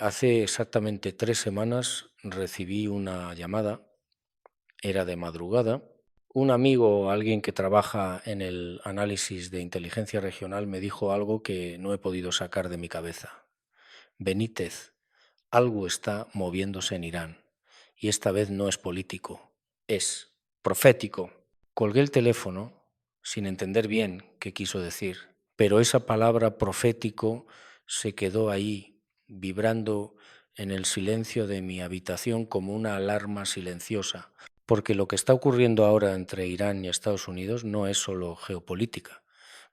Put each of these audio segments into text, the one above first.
Hace exactamente 3 semanas recibí una llamada, era de madrugada. Un amigo, alguien que trabaja en el análisis de inteligencia regional, me dijo algo que no he podido sacar de mi cabeza. Benítez, algo está moviéndose en Irán, y esta vez no es político, es profético. Colgué el teléfono sin entender bien qué quiso decir, pero esa palabra profético se quedó ahí, vibrando en el silencio de mi habitación como una alarma silenciosa, porque lo que está ocurriendo ahora entre Irán y Estados Unidos no es solo geopolítica,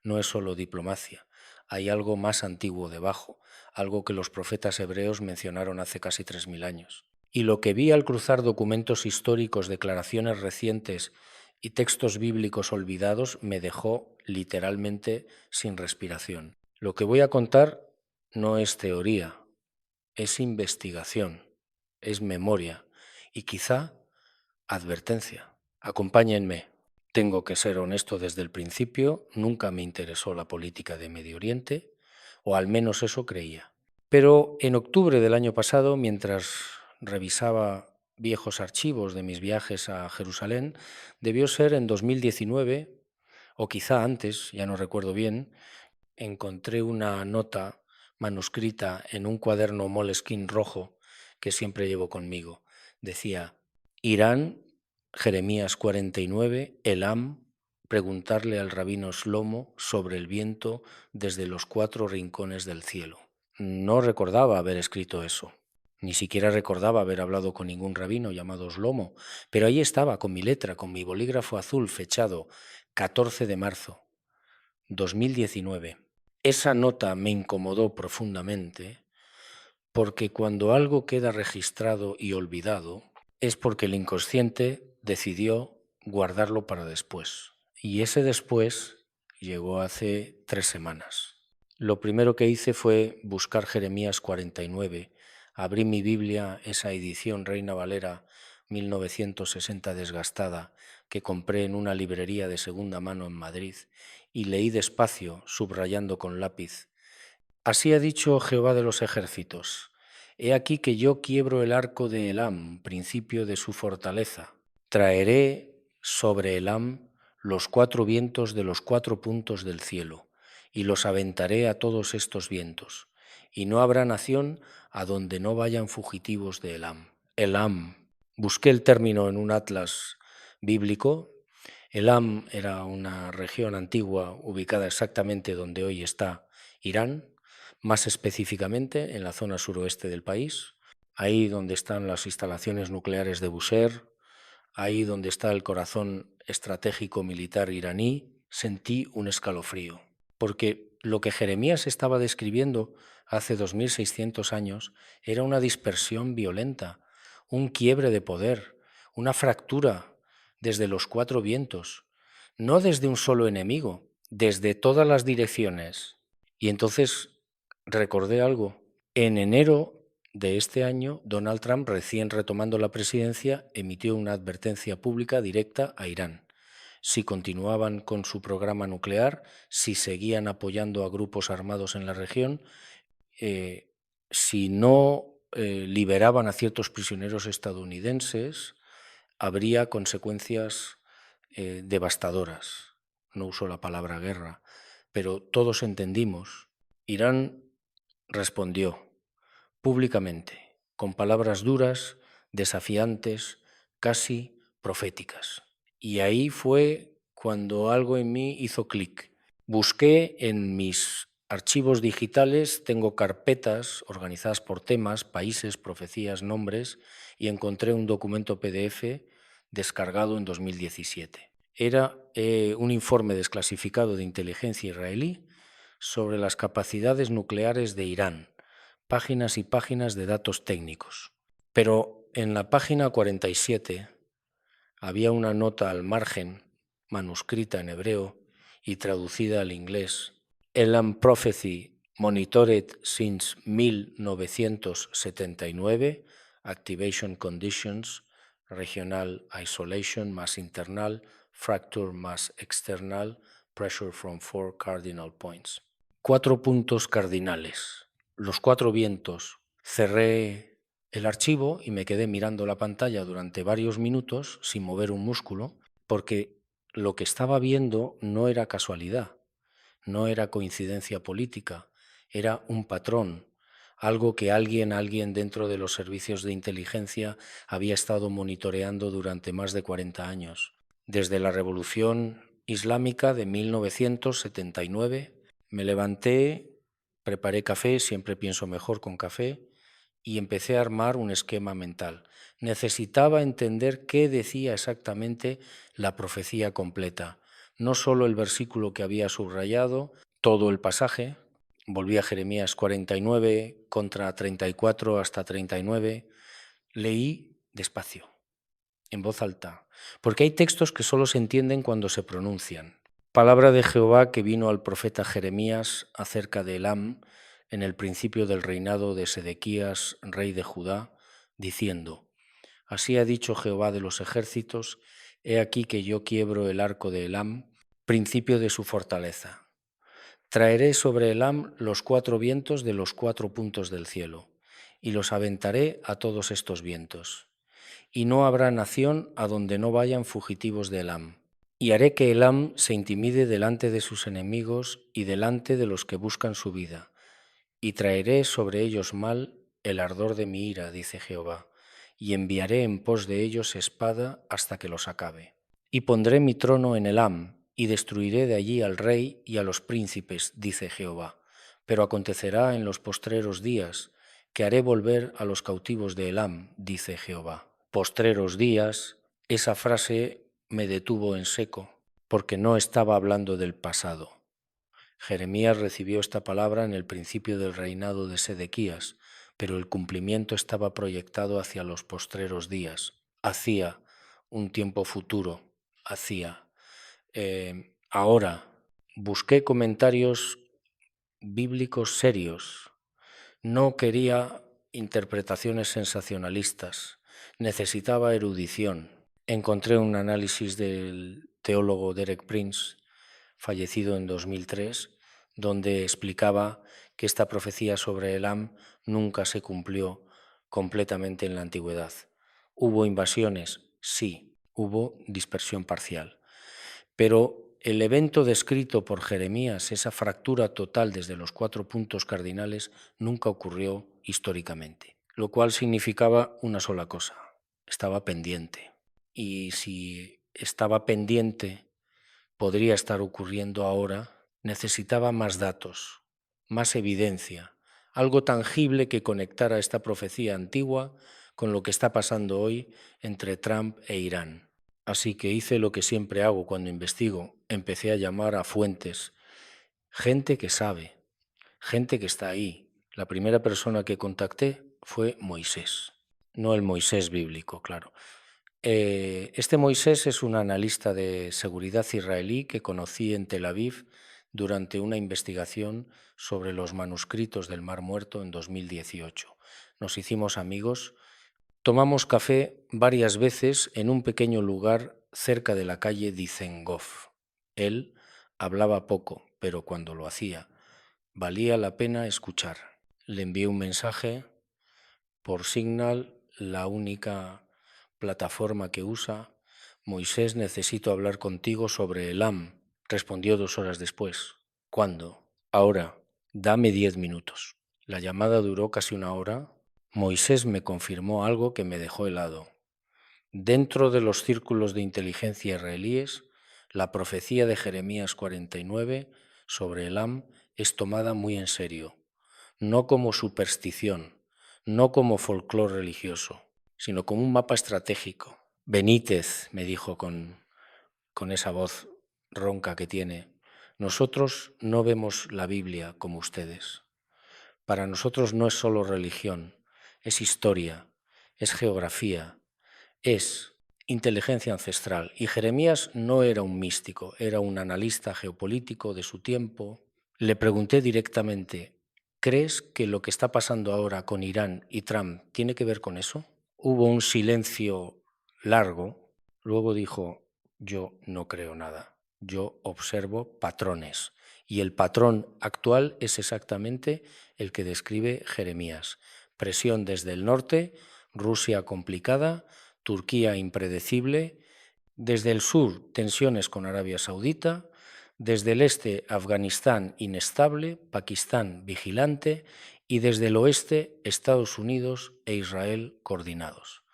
no es solo diplomacia, hay algo más antiguo debajo, algo que los profetas hebreos mencionaron hace casi 3000 años. Y lo que vi al cruzar documentos históricos, declaraciones recientes y textos bíblicos olvidados me dejó literalmente sin respiración. Lo que voy a contar no es teoría, es investigación, es memoria y quizá advertencia. Acompáñenme. Tengo que ser honesto desde el principio, nunca me interesó la política de Medio Oriente, o al menos eso creía. Pero en octubre del año pasado, mientras revisaba viejos archivos de mis viajes a Jerusalén, debió ser en 2019, o quizá antes, ya no recuerdo bien, encontré una nota manuscrita en un cuaderno Moleskine rojo que siempre llevo conmigo. Decía, Irán, Jeremías 49, Elam, preguntarle al rabino Shlomo sobre el viento desde los 4 rincones del cielo. No recordaba haber escrito eso. Ni siquiera recordaba haber hablado con ningún rabino llamado Shlomo, pero ahí estaba con mi letra, con mi bolígrafo azul fechado 14 de marzo, 2019. Esa nota me incomodó profundamente porque cuando algo queda registrado y olvidado es porque el inconsciente decidió guardarlo para después. Y ese después llegó hace 3 semanas. Lo primero que hice fue buscar Jeremías 49. Abrí mi Biblia, esa edición Reina Valera 1960 desgastada, que compré en una librería de segunda mano en Madrid, y leí despacio, subrayando con lápiz. Así ha dicho Jehová de los ejércitos. He aquí que yo quiebro el arco de Elam, principio de su fortaleza. Traeré sobre Elam los 4 vientos de los 4 puntos del cielo, y los aventaré a todos estos vientos. Y no habrá nación a donde no vayan fugitivos de Elam. Elam. Busqué el término en un atlas bíblico. Elam era una región antigua ubicada exactamente donde hoy está Irán, más específicamente en la zona suroeste del país, ahí donde están las instalaciones nucleares de Bushehr, ahí donde está el corazón estratégico militar iraní. Sentí un escalofrío, porque lo que Jeremías estaba describiendo hace 2600 años era una dispersión violenta, un quiebre de poder, una fractura desde los 4 vientos, no desde un solo enemigo, desde todas las direcciones. Y entonces recordé algo. En enero de este año, Donald Trump, recién retomando la presidencia, emitió una advertencia pública directa a Irán. Si continuaban con su programa nuclear, si seguían apoyando a grupos armados en la región, si no liberaban a ciertos prisioneros estadounidenses, habría consecuencias devastadoras. No uso la palabra guerra, pero todos entendimos. Irán respondió públicamente, con palabras duras, desafiantes, casi proféticas. Y ahí fue cuando algo en mí hizo clic. Busqué en mis archivos digitales, tengo carpetas organizadas por temas, países, profecías, nombres, y encontré un documento PDF descargado en 2017. Era un informe desclasificado de inteligencia israelí sobre las capacidades nucleares de Irán, páginas y páginas de datos técnicos. Pero en la página 47 había una nota al margen, manuscrita en hebreo y traducida al inglés. Elam Prophecy Monitored since 1979, Activation Conditions, Regional Isolation más internal, Fracture más external, Pressure from 4 cardinal points. 4 puntos cardinales. Los 4 vientos, Cerré el archivo y me quedé mirando la pantalla durante varios minutos sin mover un músculo, porque lo que estaba viendo no era casualidad, no era coincidencia política, era un patrón, algo que alguien dentro de los servicios de inteligencia había estado monitoreando durante más de 40 años. Desde la Revolución Islámica de 1979 me levanté, preparé café, siempre pienso mejor con café, y empecé a armar un esquema mental. Necesitaba entender qué decía exactamente la profecía completa, no solo el versículo que había subrayado, todo el pasaje. Volví a Jeremías 49 contra 34 hasta 39. Leí despacio, en voz alta, porque hay textos que solo se entienden cuando se pronuncian. Palabra de Jehová que vino al profeta Jeremías acerca de Elam en el principio del reinado de Sedequías, rey de Judá, diciendo: Así ha dicho Jehová de los ejércitos, he aquí que yo quiebro el arco de Elam, principio de su fortaleza. Traeré sobre Elam los 4 vientos de los 4 puntos del cielo, y los aventaré a todos estos vientos. Y no habrá nación a donde no vayan fugitivos de Elam. Y haré que Elam se intimide delante de sus enemigos y delante de los que buscan su vida. Y traeré sobre ellos mal el ardor de mi ira, dice Jehová, y enviaré en pos de ellos espada hasta que los acabe. Y pondré mi trono en Elam, y destruiré de allí al rey y a los príncipes, dice Jehová. Pero acontecerá en los postreros días que haré volver a los cautivos de Elam, dice Jehová. Postreros días, esa frase me detuvo en seco, porque no estaba hablando del pasado. Jeremías recibió esta palabra en el principio del reinado de Sedequías, pero el cumplimiento estaba proyectado hacia los postreros días, hacia un tiempo futuro, hacia. Ahora, busqué comentarios bíblicos serios. No quería interpretaciones sensacionalistas. Necesitaba erudición. Encontré un análisis del teólogo Derek Prince, fallecido en 2003, donde explicaba que esta profecía sobre Elam nunca se cumplió completamente en la antigüedad. ¿Hubo invasiones? Sí. Hubo dispersión parcial. Pero el evento descrito por Jeremías, esa fractura total desde los 4 puntos cardinales, nunca ocurrió históricamente, lo cual significaba una sola cosa: estaba pendiente. Y si estaba pendiente, podría estar ocurriendo ahora, necesitaba más datos, más evidencia, algo tangible que conectara esta profecía antigua con lo que está pasando hoy entre Trump e Irán. Así que hice lo que siempre hago cuando investigo, empecé a llamar a fuentes, gente que sabe, gente que está ahí. La primera persona que contacté fue Moisés, no el Moisés bíblico, claro. Este Moisés es un analista de seguridad israelí que conocí en Tel Aviv durante una investigación sobre los manuscritos del Mar Muerto en 2018. Nos hicimos amigos, tomamos café varias veces en un pequeño lugar cerca de la calle Dizengoff. Él hablaba poco, pero cuando lo hacía, valía la pena escuchar. Le envié un mensaje por Signal, la única plataforma que usa. Moisés, necesito hablar contigo sobre Elam. Respondió 2 horas después. ¿Cuándo? Ahora. Dame 10 minutos. La llamada duró casi 1 hora. Moisés me confirmó algo que me dejó helado. Dentro de los círculos de inteligencia israelíes, la profecía de Jeremías 49 sobre Elam es tomada muy en serio, no como superstición, no como folclore religioso, sino como un mapa estratégico. Benítez me dijo con esa voz ronca que tiene: nosotros no vemos la Biblia como ustedes. Para nosotros no es solo religión, es historia, es geografía, es inteligencia ancestral. Y Jeremías no era un místico, era un analista geopolítico de su tiempo. Le pregunté directamente: ¿crees que lo que está pasando ahora con Irán y Trump tiene que ver con eso? Hubo un silencio largo. Luego dijo: yo no creo nada. Yo observo patrones. Y el patrón actual es exactamente el que describe Jeremías. Presión desde el norte, Rusia complicada, Turquía impredecible, desde el sur tensiones con Arabia Saudita, desde el este Afganistán inestable, Pakistán vigilante y desde el oeste Estados Unidos e Israel coordinados.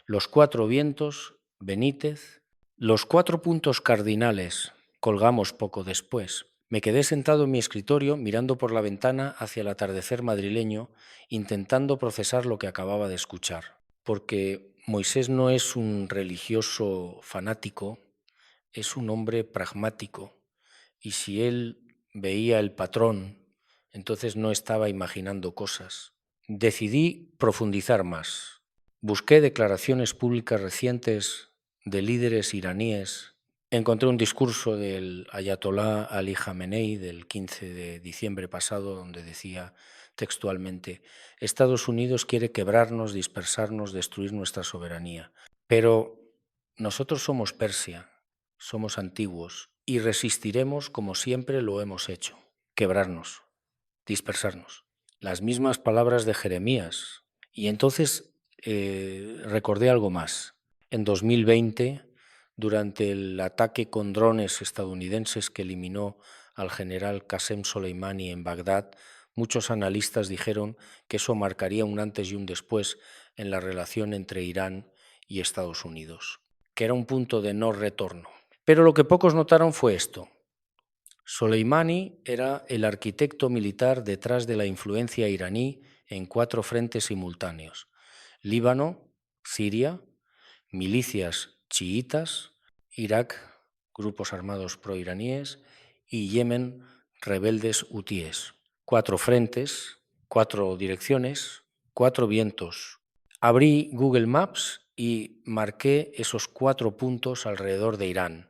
Los cuatro vientos, Benítez, los 4 puntos cardinales, colgamos poco después. Me quedé sentado en mi escritorio mirando por la ventana hacia el atardecer madrileño, intentando procesar lo que acababa de escuchar, porque Moisés no es un religioso fanático, es un hombre pragmático, y si él veía el patrón, entonces no estaba imaginando cosas. Decidí profundizar más. Busqué declaraciones públicas recientes de líderes iraníes. Encontré un discurso del ayatolá Ali Jamenei del 15 de diciembre pasado donde decía textualmente: Estados Unidos quiere quebrarnos, dispersarnos, destruir nuestra soberanía. Pero nosotros somos Persia, somos antiguos y resistiremos como siempre lo hemos hecho: quebrarnos, dispersarnos. Las mismas palabras de Jeremías. Y entonces recordé algo más. En 2020, durante el ataque con drones estadounidenses que eliminó al general Qasem Soleimani en Bagdad, muchos analistas dijeron que eso marcaría un antes y un después en la relación entre Irán y Estados Unidos, que era un punto de no retorno. Pero lo que pocos notaron fue esto. Soleimani era el arquitecto militar detrás de la influencia iraní en 4 frentes simultáneos: Líbano, Siria, milicias chiitas, Irak, grupos armados proiraníes, y Yemen, rebeldes hutíes. 4 frentes, 4 direcciones, 4 vientos. Abrí Google Maps y marqué esos 4 puntos alrededor de Irán: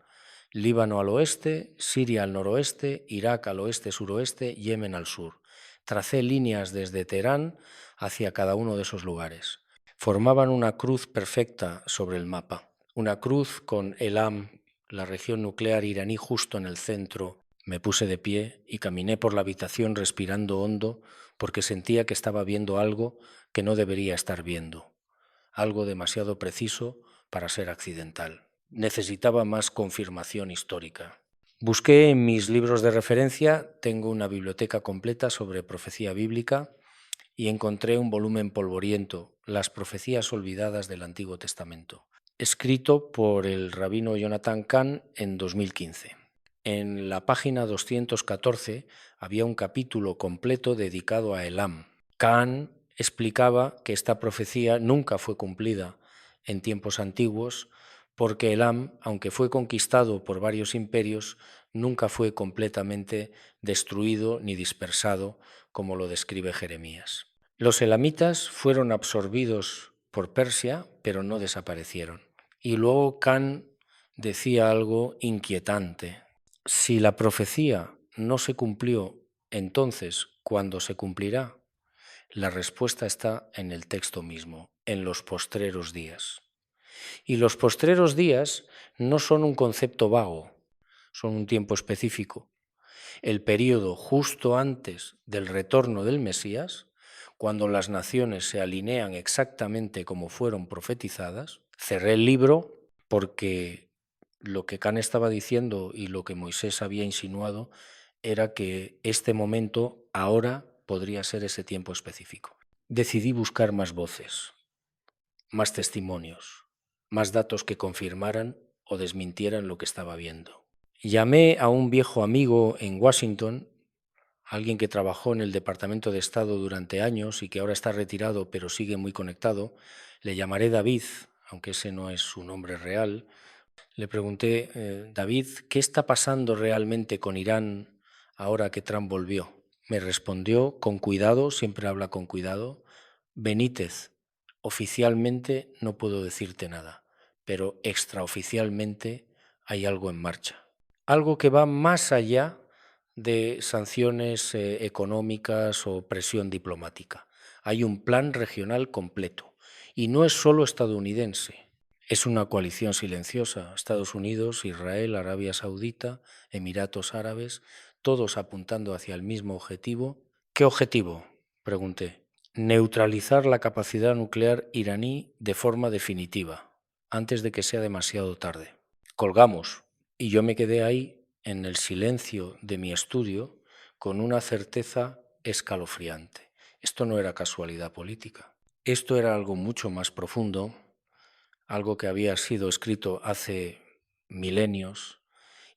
Líbano al oeste, Siria al noroeste, Irak al oeste-suroeste, Yemen al sur. Tracé líneas desde Teherán hacia cada uno de esos lugares. Formaban una cruz perfecta sobre el mapa, una cruz con Elam, la región nuclear iraní, justo en el centro. Me puse de pie y caminé por la habitación respirando hondo porque sentía que estaba viendo algo que no debería estar viendo, algo demasiado preciso para ser accidental. Necesitaba más confirmación histórica. Busqué en mis libros de referencia, tengo una biblioteca completa sobre profecía bíblica, y encontré un volumen polvoriento, Las profecías olvidadas del Antiguo Testamento, escrito por el rabino Jonathan Cahn en 2015. En la página 214 había un capítulo completo dedicado a Elam. Cahn explicaba que esta profecía nunca fue cumplida en tiempos antiguos porque Elam, aunque fue conquistado por varios imperios, nunca fue completamente destruido ni dispersado como lo describe Jeremías. Los elamitas fueron absorbidos por Persia, pero no desaparecieron. Y luego Cahn decía algo inquietante. Si la profecía no se cumplió, entonces, ¿cuándo se cumplirá? La respuesta está en el texto mismo, en los postreros días. Y los postreros días no son un concepto vago, son un tiempo específico. El período justo antes del retorno del Mesías, cuando las naciones se alinean exactamente como fueron profetizadas. Cerré el libro porque lo que Cahn estaba diciendo y lo que Moisés había insinuado era que este momento ahora podría ser ese tiempo específico. Decidí buscar más voces, más testimonios, más datos que confirmaran o desmintieran lo que estaba viendo. Llamé a un viejo amigo en Washington, alguien que trabajó en el Departamento de Estado durante años y que ahora está retirado pero sigue muy conectado. Le llamaré David, aunque ese no es su nombre real. Le pregunté: David, ¿qué está pasando realmente con Irán ahora que Trump volvió? Me respondió con cuidado, siempre habla con cuidado: Benítez, oficialmente no puedo decirte nada, pero extraoficialmente hay algo en marcha. Algo que va más allá de sanciones económicas o presión diplomática. Hay un plan regional completo y no es solo estadounidense. Es una coalición silenciosa: Estados Unidos, Israel, Arabia Saudita, Emiratos Árabes, todos apuntando hacia el mismo objetivo. ¿Qué objetivo?, pregunté. neutralizar la capacidad nuclear iraní de forma definitiva, antes de que sea demasiado tarde. Colgamos y yo me quedé ahí en el silencio de mi estudio con una certeza escalofriante. Esto no era casualidad política. Esto era algo mucho más profundo, algo que había sido escrito hace milenios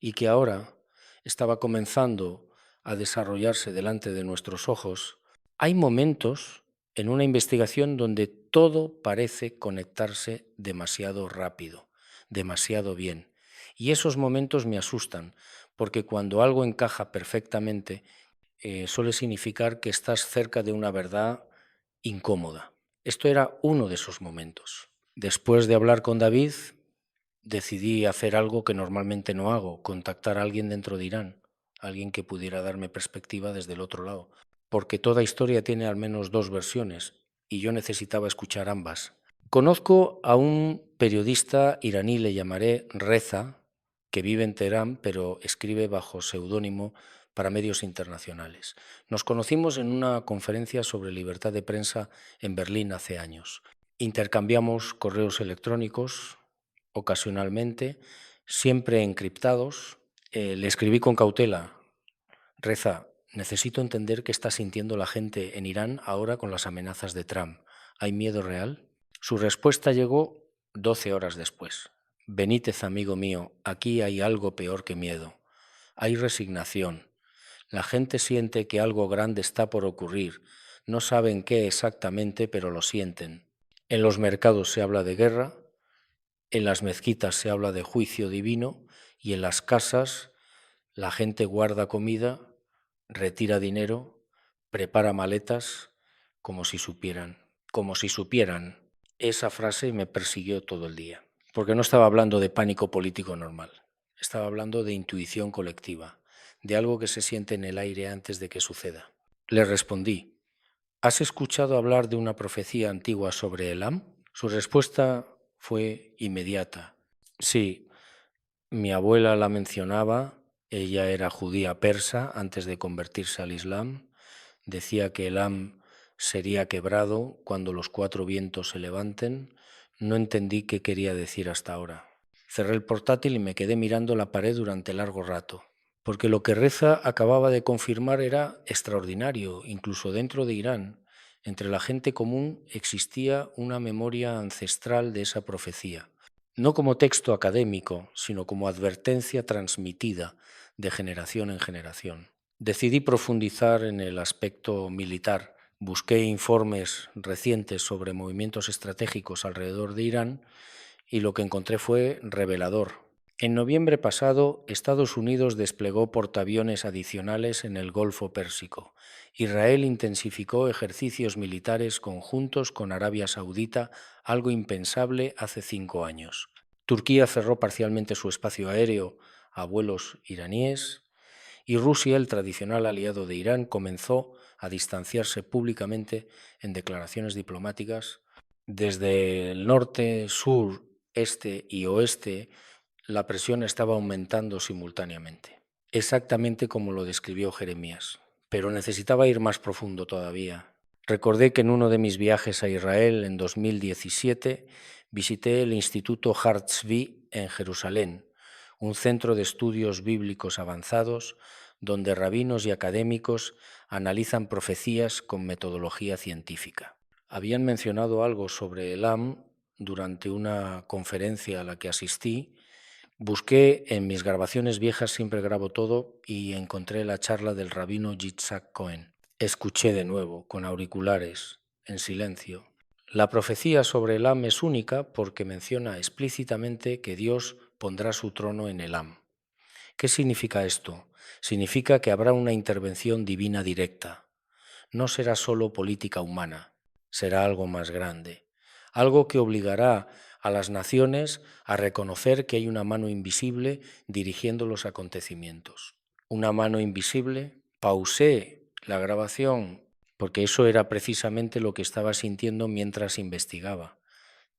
y que ahora estaba comenzando a desarrollarse delante de nuestros ojos. Hay momentos en una investigación donde todo parece conectarse demasiado rápido, demasiado bien. Y esos momentos me asustan, porque cuando algo encaja perfectamente, suele significar que estás cerca de una verdad incómoda. Esto era uno de esos momentos. Después de hablar con David, decidí hacer algo que normalmente no hago, contactar a alguien dentro de Irán, alguien que pudiera darme perspectiva desde el otro lado, porque toda historia tiene al menos dos versiones y yo necesitaba escuchar ambas. Conozco a un periodista iraní, le llamaré Reza, que vive en Teherán, pero escribe bajo seudónimo para medios internacionales. Nos conocimos en una conferencia sobre libertad de prensa en Berlín hace años. Intercambiamos correos electrónicos ocasionalmente, siempre encriptados. Le escribí con cautela: Reza, necesito entender qué está sintiendo la gente en Irán ahora con las amenazas de Trump. ¿Hay miedo real? Su respuesta llegó 12 horas después. Benítez, amigo mío, aquí hay algo peor que miedo. Hay resignación. La gente siente que algo grande está por ocurrir. No saben qué exactamente, pero lo sienten. En los mercados se habla de guerra, en las mezquitas se habla de juicio divino y en las casas la gente guarda comida, retira dinero, prepara maletas como si supieran. Como si supieran. Esa frase me persiguió todo el día, porque no estaba hablando de pánico político normal, estaba hablando de intuición colectiva, de algo que se siente en el aire antes de que suceda. Le respondí: ¿has escuchado hablar de una profecía antigua sobre Elam? Su respuesta fue inmediata. Sí, mi abuela la mencionaba, ella era judía persa antes de convertirse al Islam. Decía que Elam sería quebrado cuando los cuatro vientos se levanten. No entendí qué quería decir hasta ahora. Cerré el portátil y me quedé mirando la pared durante largo rato, porque lo que Reza acababa de confirmar era extraordinario, incluso dentro de Irán. Entre la gente común existía una memoria ancestral de esa profecía, no como texto académico, sino como advertencia transmitida de generación en generación. Decidí profundizar en el aspecto militar. Busqué informes recientes sobre movimientos estratégicos alrededor de Irán y lo que encontré fue revelador. En noviembre pasado, Estados Unidos desplegó portaaviones adicionales en el Golfo Pérsico. Israel intensificó ejercicios militares conjuntos con Arabia Saudita, algo impensable hace 5 años. Turquía cerró parcialmente su espacio aéreo a vuelos iraníes y Rusia, el tradicional aliado de Irán, comenzó a distanciarse públicamente en declaraciones diplomáticas. Desde el norte, sur, este y oeste, la presión estaba aumentando simultáneamente, exactamente como lo describió Jeremías, pero necesitaba ir más profundo todavía. Recordé que en uno de mis viajes a Israel en 2017 visité el Instituto Hartzvi en Jerusalén, un centro de estudios bíblicos avanzados donde rabinos y académicos analizan profecías con metodología científica. Habían mencionado algo sobre Elam durante una conferencia a la que asistí. Busqué en mis grabaciones viejas, siempre grabo todo, y encontré la charla del rabino Yitzhak Cohen. Escuché de nuevo, con auriculares, en silencio. La profecía sobre Elam es única porque menciona explícitamente que Dios pondrá su trono en Elam. ¿Qué significa esto? Significa que habrá una intervención divina directa. No será solo política humana, será algo más grande, algo que obligará a las naciones a reconocer que hay una mano invisible dirigiendo los acontecimientos. Una mano invisible. Pausé la grabación porque eso era precisamente lo que estaba sintiendo mientras investigaba,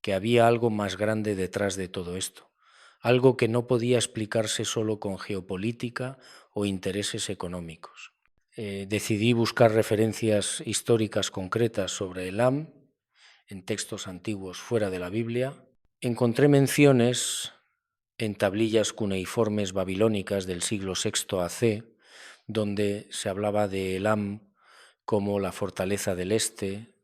que había algo más grande detrás de todo esto, algo que no podía explicarse solo con geopolítica o intereses económicos. decidí buscar referencias históricas concretas sobre Elam en textos antiguos fuera de la Biblia. Encontré menciones en tablillas cuneiformes babilónicas del siglo VI AC, donde se hablaba de Elam como la fortaleza del este,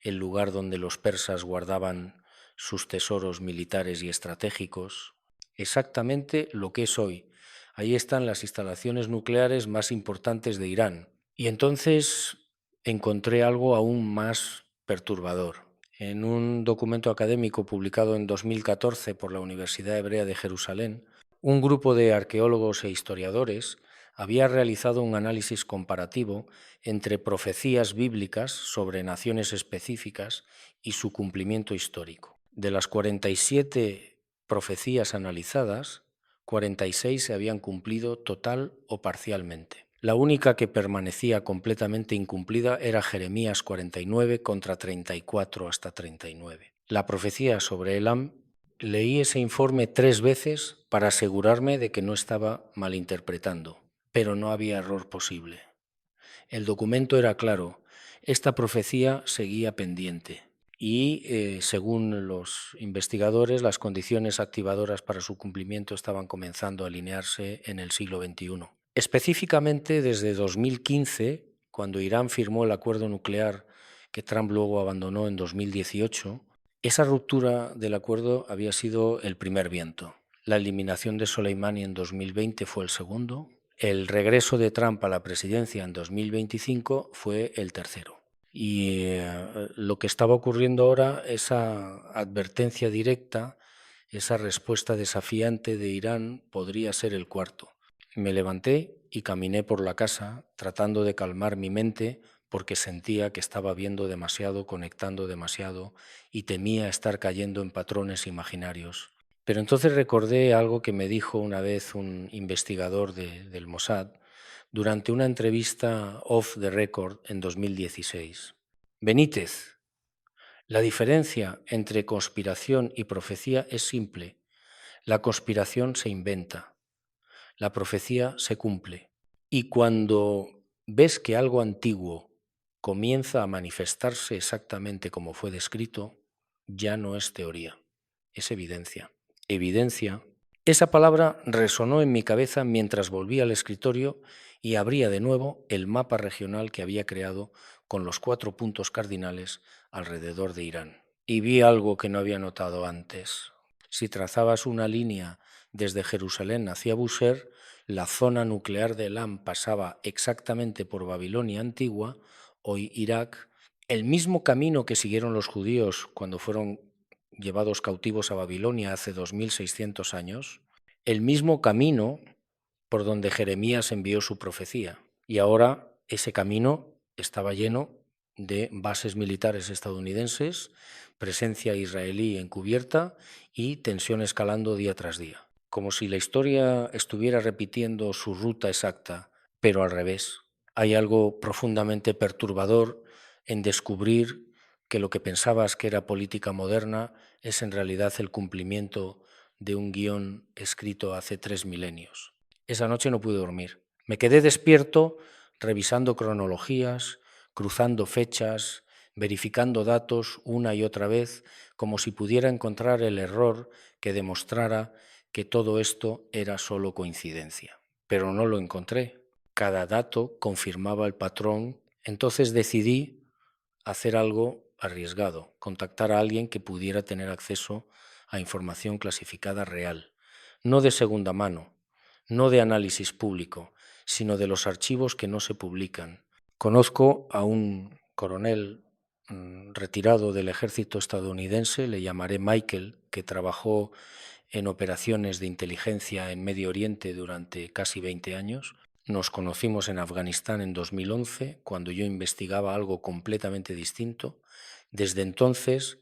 el lugar donde los persas guardaban sus tesoros militares y estratégicos, exactamente lo que es hoy. Ahí están las instalaciones nucleares más importantes de Irán. Y entonces encontré algo aún más perturbador. En un documento académico publicado en 2014 por la Universidad Hebrea de Jerusalén, un grupo de arqueólogos e historiadores había realizado un análisis comparativo entre profecías bíblicas sobre naciones específicas y su cumplimiento histórico. De las 47 profecías analizadas, 46 se habían cumplido total o parcialmente. La única que permanecía completamente incumplida era Jeremías 49 contra 34 hasta 39. La profecía sobre Elam, leí ese informe 3 veces para asegurarme de que no estaba malinterpretando, pero no había error posible. El documento era claro, esta profecía seguía pendiente y, según los investigadores, las condiciones activadoras para su cumplimiento estaban comenzando a alinearse en el siglo XXI. Específicamente desde 2015, cuando Irán firmó el acuerdo nuclear que Trump luego abandonó en 2018, esa ruptura del acuerdo había sido el primer viento. La eliminación de Soleimani en 2020 fue el segundo. El regreso de Trump a la presidencia en 2025 fue el tercero. Y lo que estaba ocurriendo ahora, esa advertencia directa, esa respuesta desafiante de Irán, podría ser el cuarto. Me levanté y caminé por la casa tratando de calmar mi mente porque sentía que estaba viendo demasiado, conectando demasiado y temía estar cayendo en patrones imaginarios. Pero entonces recordé algo que me dijo una vez un investigador del Mossad durante una entrevista off the record en 2016. Benítez, la diferencia entre conspiración y profecía es simple. La conspiración se inventa, la profecía se cumple. Y cuando ves que algo antiguo comienza a manifestarse exactamente como fue descrito, ya no es teoría, es evidencia. Evidencia. Esa palabra resonó en mi cabeza mientras volvía al escritorio y abría de nuevo el mapa regional que había creado con los 4 puntos cardinales alrededor de Irán. Y vi algo que no había notado antes. Si trazabas una línea desde Jerusalén hacia Bushehr, la zona nuclear de Elam pasaba exactamente por Babilonia antigua, hoy Irak, el mismo camino que siguieron los judíos cuando fueron llevados cautivos a Babilonia hace 2600 años, el mismo camino por donde Jeremías envió su profecía. Y ahora ese camino estaba lleno de bases militares estadounidenses, presencia israelí encubierta y tensión escalando día tras día. Como si la historia estuviera repitiendo su ruta exacta, pero al revés. Hay algo profundamente perturbador en descubrir que lo que pensabas que era política moderna es en realidad el cumplimiento de un guión escrito hace 3 milenios. Esa noche no pude dormir. Me quedé despierto revisando cronologías, cruzando fechas, verificando datos una y otra vez, como si pudiera encontrar el error que demostrara que todo esto era solo coincidencia. Pero no lo encontré. Cada dato confirmaba el patrón. Entonces decidí hacer algo arriesgado, contactar a alguien que pudiera tener acceso a información clasificada real, no de segunda mano, no de análisis público, sino de los archivos que no se publican. Conozco a un coronel retirado del ejército estadounidense, le llamaré Michael, que trabajó en operaciones de inteligencia en Medio Oriente durante casi 20 años. Nos conocimos en Afganistán en 2011, cuando yo investigaba algo completamente distinto. Desde entonces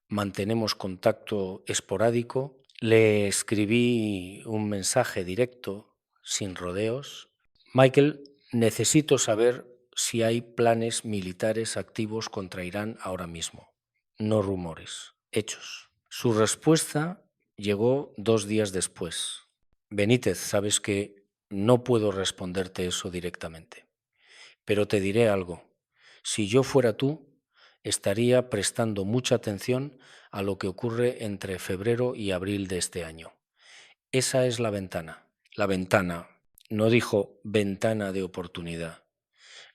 mantenemos contacto esporádico. Le escribí un mensaje directo, sin rodeos. Michael, necesito saber si hay planes militares activos contra Irán ahora mismo. No rumores, hechos. Su respuesta llegó 2 días después. Benítez, sabes que no puedo responderte eso directamente, Pero te diré algo. Si yo fuera tú, estaría prestando mucha atención a lo que ocurre entre febrero y abril de este año. Esa es la ventana. La ventana. No dijo ventana de oportunidad.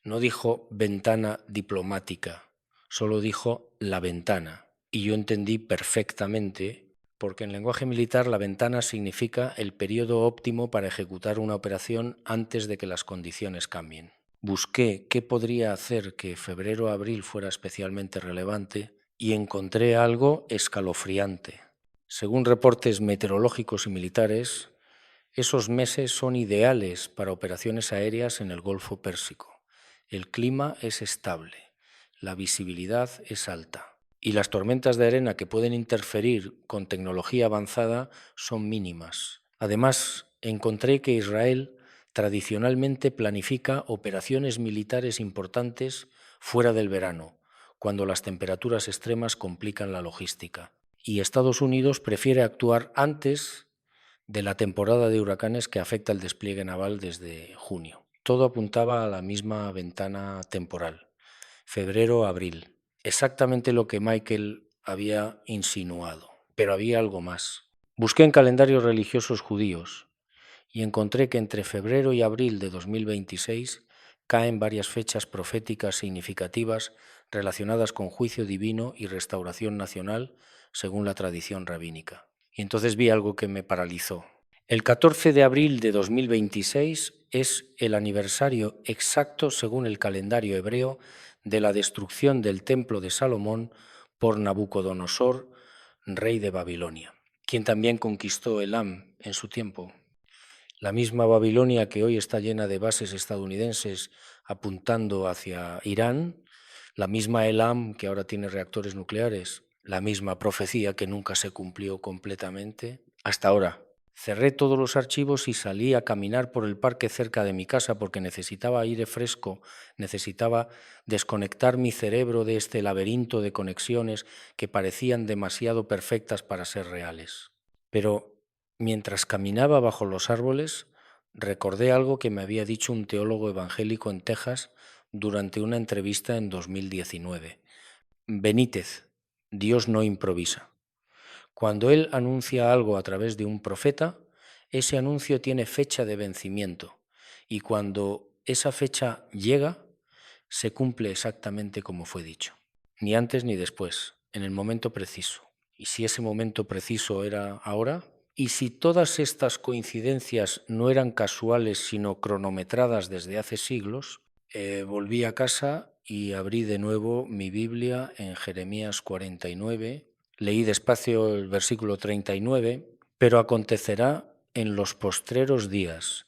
No dijo ventana diplomática. Solo dijo la ventana. Y yo entendí perfectamente, porque en lenguaje militar la ventana significa el periodo óptimo para ejecutar una operación antes de que las condiciones cambien. Busqué qué podría hacer que febrero-abril fuera especialmente relevante y encontré algo escalofriante. Según reportes meteorológicos y militares, esos meses son ideales para operaciones aéreas en el Golfo Pérsico. El clima es estable, la visibilidad es alta y las tormentas de arena que pueden interferir con tecnología avanzada son mínimas. Además, encontré que Israel tradicionalmente planifica operaciones militares importantes fuera del verano, cuando las temperaturas extremas complican la logística. Y Estados Unidos prefiere actuar antes de la temporada de huracanes que afecta el despliegue naval desde junio. Todo apuntaba a la misma ventana temporal, febrero-abril, exactamente lo que Michael había insinuado, pero había algo más. Busqué en calendarios religiosos judíos y encontré que entre febrero y abril de 2026 caen varias fechas proféticas significativas relacionadas con juicio divino y restauración nacional, según la tradición rabínica. Y entonces vi algo que me paralizó. El 14 de abril de 2026 es el aniversario exacto, según el calendario hebreo, de la destrucción del templo de Salomón por Nabucodonosor, rey de Babilonia, quien también conquistó Elam en su tiempo. La misma Babilonia que hoy está llena de bases estadounidenses apuntando hacia Irán, la misma Elam que ahora tiene reactores nucleares, la misma profecía que nunca se cumplió completamente hasta ahora. Cerré todos los archivos y salí a caminar por el parque cerca de mi casa porque necesitaba aire fresco, necesitaba desconectar mi cerebro de este laberinto de conexiones que parecían demasiado perfectas para ser reales. Pero mientras caminaba bajo los árboles, recordé algo que me había dicho un teólogo evangélico en Texas durante una entrevista en 2019. Benítez, Dios no improvisa. Cuando Él anuncia algo a través de un profeta, ese anuncio tiene fecha de vencimiento y cuando esa fecha llega, se cumple exactamente como fue dicho, ni antes ni después, en el momento preciso. Y si ese momento preciso era ahora, y si todas estas coincidencias no eran casuales, sino cronometradas desde hace siglos, volví a casa y abrí de nuevo mi Biblia en Jeremías 49. Leí despacio el versículo 39, pero acontecerá en los postreros días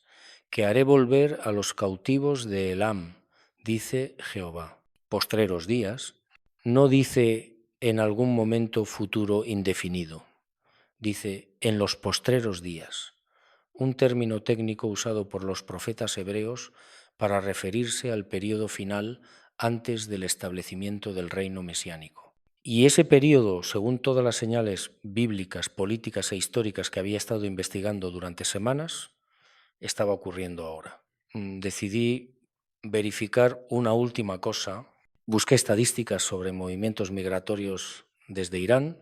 que haré volver a los cautivos de Elam, dice Jehová. Postreros días no dice en algún momento futuro indefinido, dice en los postreros días, un término técnico usado por los profetas hebreos para referirse al periodo final antes del establecimiento del reino mesiánico. Y ese periodo, según todas las señales bíblicas, políticas e históricas que había estado investigando durante semanas, estaba ocurriendo ahora. Decidí verificar una última cosa. Busqué estadísticas sobre movimientos migratorios desde Irán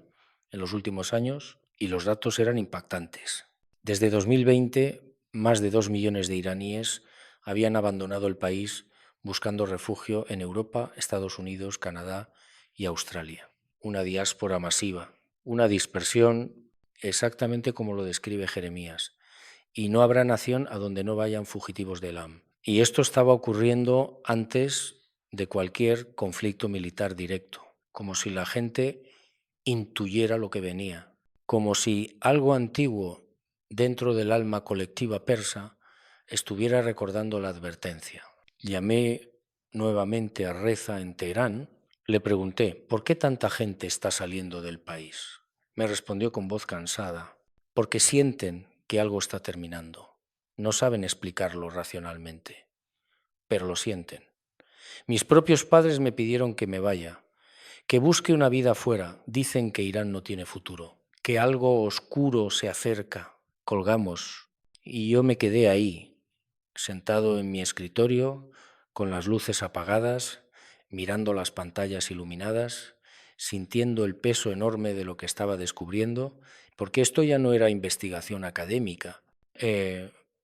en los últimos años y los datos eran impactantes. Desde 2020, más de 2 millones de iraníes habían abandonado el país buscando refugio en Europa, Estados Unidos, Canadá y Australia. Una diáspora masiva, una dispersión exactamente como lo describe Jeremías. Y no habrá nación a donde no vayan fugitivos de Elam. Y esto estaba ocurriendo antes de cualquier conflicto militar directo, como si la gente intuyera lo que venía, como si algo antiguo dentro del alma colectiva persa estuviera recordando la advertencia. Llamé nuevamente a Reza en Teherán, le pregunté, ¿por qué tanta gente está saliendo del país? Me respondió con voz cansada, porque sienten que algo está terminando. No saben explicarlo racionalmente, pero lo sienten. Mis propios padres me pidieron que me vaya, que busque una vida afuera. Dicen que Irán no tiene futuro, que algo oscuro se acerca. Colgamos y yo me quedé ahí, sentado en mi escritorio, con las luces apagadas, mirando las pantallas iluminadas, sintiendo el peso enorme de lo que estaba descubriendo, porque esto ya no era investigación académica,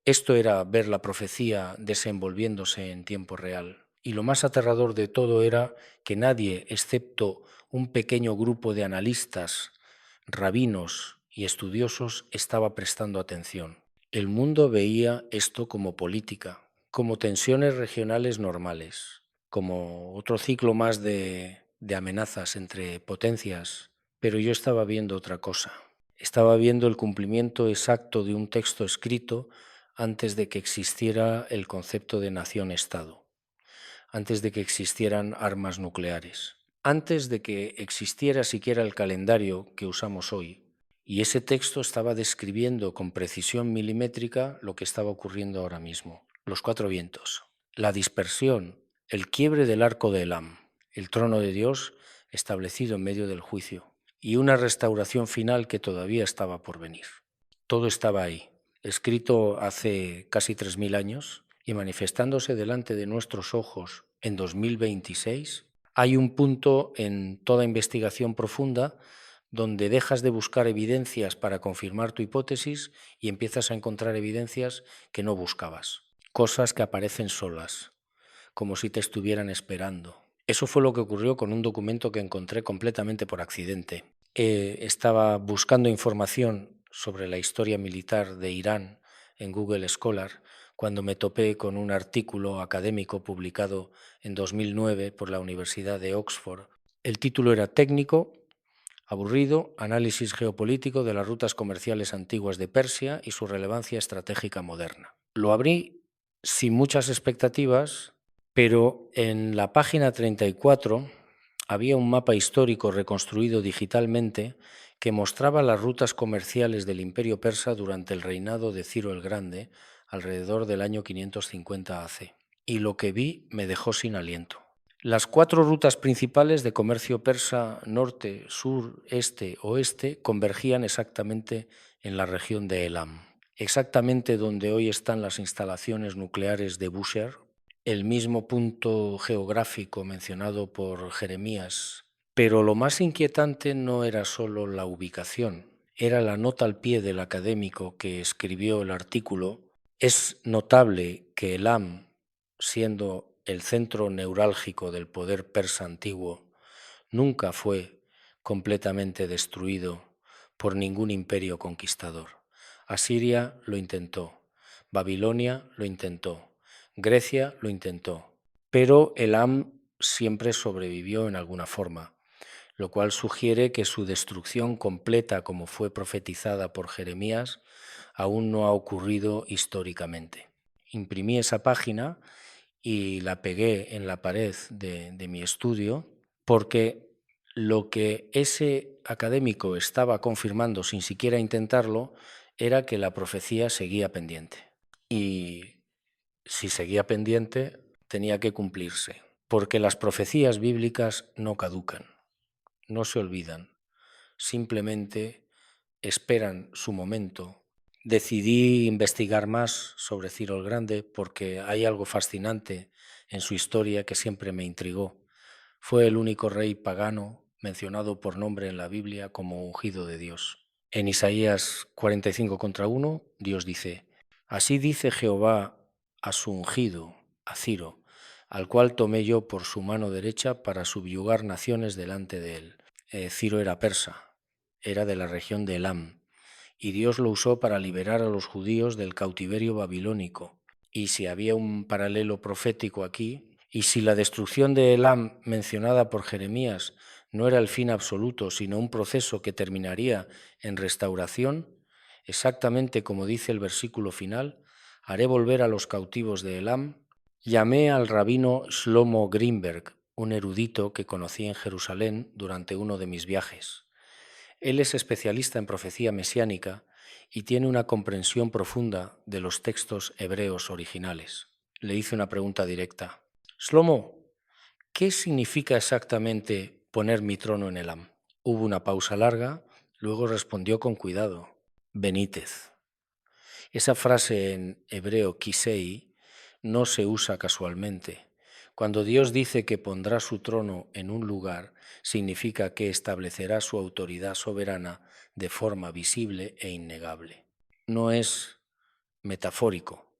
esto era ver la profecía desenvolviéndose en tiempo real. Y lo más aterrador de todo era que nadie, excepto un pequeño grupo de analistas, rabinos y estudiosos, estaba prestando atención. El mundo veía esto como política, como tensiones regionales normales, como otro ciclo más de amenazas entre potencias, pero yo estaba viendo otra cosa. Estaba viendo el cumplimiento exacto de un texto escrito antes de que existiera el concepto de nación-estado, antes de que existieran armas nucleares, antes de que existiera siquiera el calendario que usamos hoy. Y ese texto estaba describiendo con precisión milimétrica lo que estaba ocurriendo ahora mismo. Los cuatro vientos, la dispersión, el quiebre del arco de Elam, el trono de Dios establecido en medio del juicio y una restauración final que todavía estaba por venir. Todo estaba ahí, escrito hace casi 3000 años y manifestándose delante de nuestros ojos en 2026. Hay un punto en toda investigación profunda donde dejas de buscar evidencias para confirmar tu hipótesis y empiezas a encontrar evidencias que no buscabas, cosas que aparecen solas, como si te estuvieran esperando. Eso fue lo que ocurrió con un documento que encontré completamente por accidente. Estaba buscando información sobre la historia militar de Irán en Google Scholar cuando me topé con un artículo académico publicado en 2009 por la Universidad de Oxford. El título era técnico, aburrido, análisis geopolítico de las rutas comerciales antiguas de Persia y su relevancia estratégica moderna. Lo abrí sin muchas expectativas, pero en la página 34 había un mapa histórico reconstruido digitalmente que mostraba las rutas comerciales del Imperio Persa durante el reinado de Ciro el Grande, alrededor del año 550 AC. Y lo que vi me dejó sin aliento. Las 4 rutas principales de comercio persa norte, sur, este, oeste convergían exactamente en la región de Elam, exactamente donde hoy están las instalaciones nucleares de Bushehr, el mismo punto geográfico mencionado por Jeremías. Pero lo más inquietante no era solo la ubicación, era la nota al pie del académico que escribió el artículo. Es notable que Elam, siendo el centro neurálgico del poder persa antiguo, nunca fue completamente destruido por ningún imperio conquistador. Asiria lo intentó, Babilonia lo intentó, Grecia lo intentó, pero Elam siempre sobrevivió en alguna forma, lo cual sugiere que su destrucción completa, como fue profetizada por Jeremías, aún no ha ocurrido históricamente. Imprimí esa página y la pegué en la pared de mi estudio porque lo que ese académico estaba confirmando sin siquiera intentarlo era que la profecía seguía pendiente. Y si seguía pendiente, tenía que cumplirse, porque las profecías bíblicas no caducan, no se olvidan, simplemente esperan su momento. Decidí investigar más sobre Ciro el Grande porque hay algo fascinante en su historia que siempre me intrigó. Fue el único rey pagano mencionado por nombre en la Biblia como ungido de Dios. En Isaías 45:1, Dios dice: Así dice Jehová a su ungido, a Ciro, al cual tomé yo por su mano derecha para subyugar naciones delante de él. Ciro era persa, era de la región de Elam, y Dios lo usó para liberar a los judíos del cautiverio babilónico. Y si había un paralelo profético aquí, y si la destrucción de Elam mencionada por Jeremías no era el fin absoluto, sino un proceso que terminaría en restauración, exactamente como dice el versículo final, haré volver a los cautivos de Elam. Llamé al rabino Shlomo Greenberg, un erudito que conocí en Jerusalén durante uno de mis viajes. Él es especialista en profecía mesiánica y tiene una comprensión profunda de los textos hebreos originales. Le hice una pregunta directa. Shlomo, ¿qué significa exactamente poner mi trono en Elam? Hubo una pausa larga, luego respondió con cuidado. Benítez. Esa frase en hebreo kisei no se usa casualmente. Cuando Dios dice que pondrá su trono en un lugar, significa que establecerá su autoridad soberana de forma visible e innegable. No es metafórico,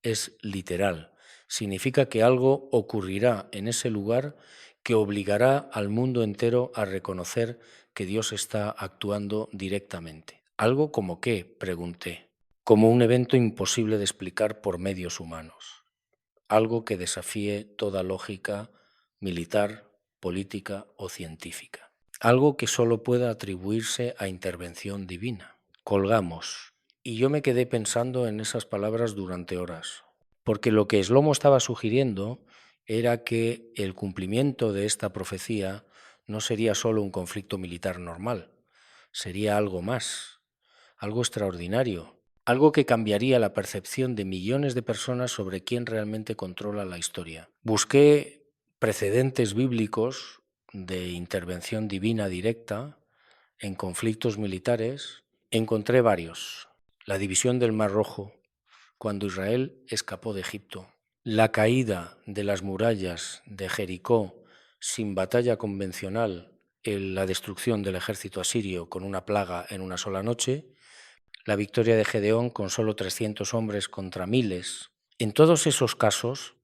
es literal. Significa que algo ocurrirá en ese lugar que obligará al mundo entero a reconocer que Dios está actuando directamente. ¿Algo como qué?, pregunté. Como un evento imposible de explicar por medios humanos. Algo que desafíe toda lógica militar, política o científica. Algo que solo pueda atribuirse a intervención divina. Colgamos. Y yo me quedé pensando en esas palabras durante horas, porque lo que Shlomo estaba sugiriendo era que el cumplimiento de esta profecía no sería solo un conflicto militar normal, sería algo más, algo extraordinario, algo que cambiaría la percepción de millones de personas sobre quién realmente controla la historia. Busqué precedentes bíblicos de intervención divina directa en conflictos militares. Encontré varios. La división del Mar Rojo, cuando Israel escapó de Egipto. La caída de las murallas de Jericó sin batalla convencional, la destrucción del ejército asirio con una plaga en una sola noche. La victoria de Gedeón con solo 300 hombres contra miles. En todos esos casos,